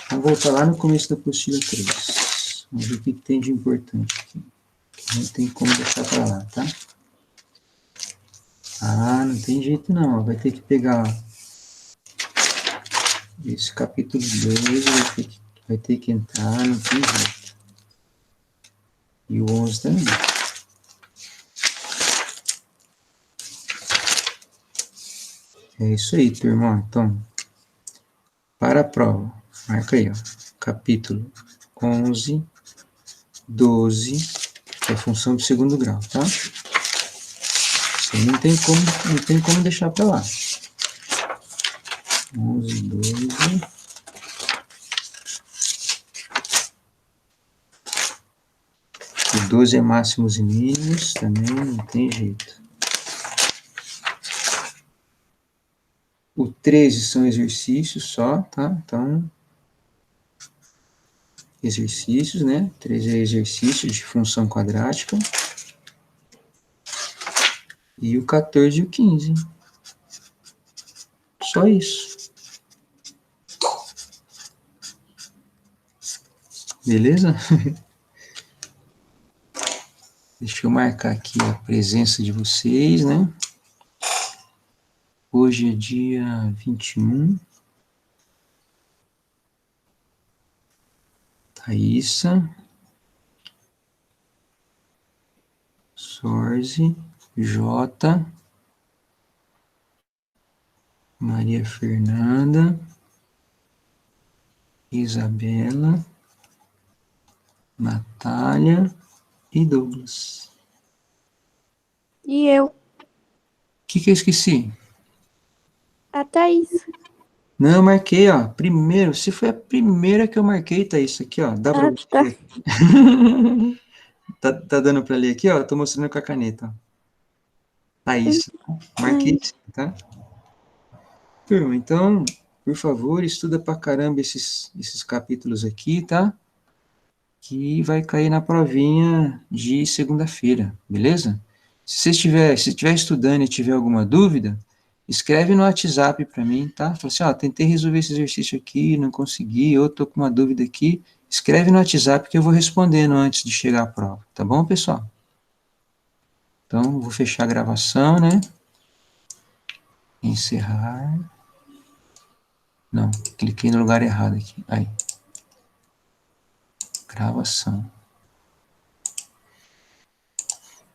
vamos voltar lá no começo da apostila 3. Vamos ver o que tem de importante aqui. Não tem como deixar para lá, tá? Ah, não tem jeito não, vai ter que pegar esse capítulo 2, vai ter que entrar, não tem jeito. E o 11 também. É isso aí, turma. Então, para a prova, marca aí, ó, capítulo 11, 12, que é função de segundo grau, tá? Isso aí não tem como deixar para lá. 11, 12. O 12 é máximos e mínimos, também não tem jeito. O 13 são exercícios só, tá? Então, exercícios, né? 13 é exercício de função quadrática. E o 14 e o 15. Só isso. Beleza? Deixa eu marcar aqui a presença de vocês, né? Hoje é dia 21. Thaísa. Sorze. Jota. Maria Fernanda. Isabela. Natália e Douglas. E eu, O que eu esqueci? a Thaís. Não, eu marquei, ó. Primeiro, você foi a primeira que eu marquei, tá isso aqui, ó. Dá pra você tá. ler? Tá dando pra ler aqui, ó? Tô mostrando com a caneta, ó. Tá isso. Marquei, tá? Turma, então, por favor, estuda pra caramba esses capítulos aqui, tá? Que vai cair na provinha de segunda-feira, beleza? Se estiver estudando e tiver alguma dúvida, escreve no WhatsApp para mim, tá? Fala assim, ó, tentei resolver esse exercício aqui, não consegui, eu tô com uma dúvida aqui. Escreve no WhatsApp que eu vou respondendo antes de chegar à prova, tá bom, pessoal? Então, vou fechar a gravação, né? Encerrar. Não, cliquei no lugar errado aqui. Aí. Gravação.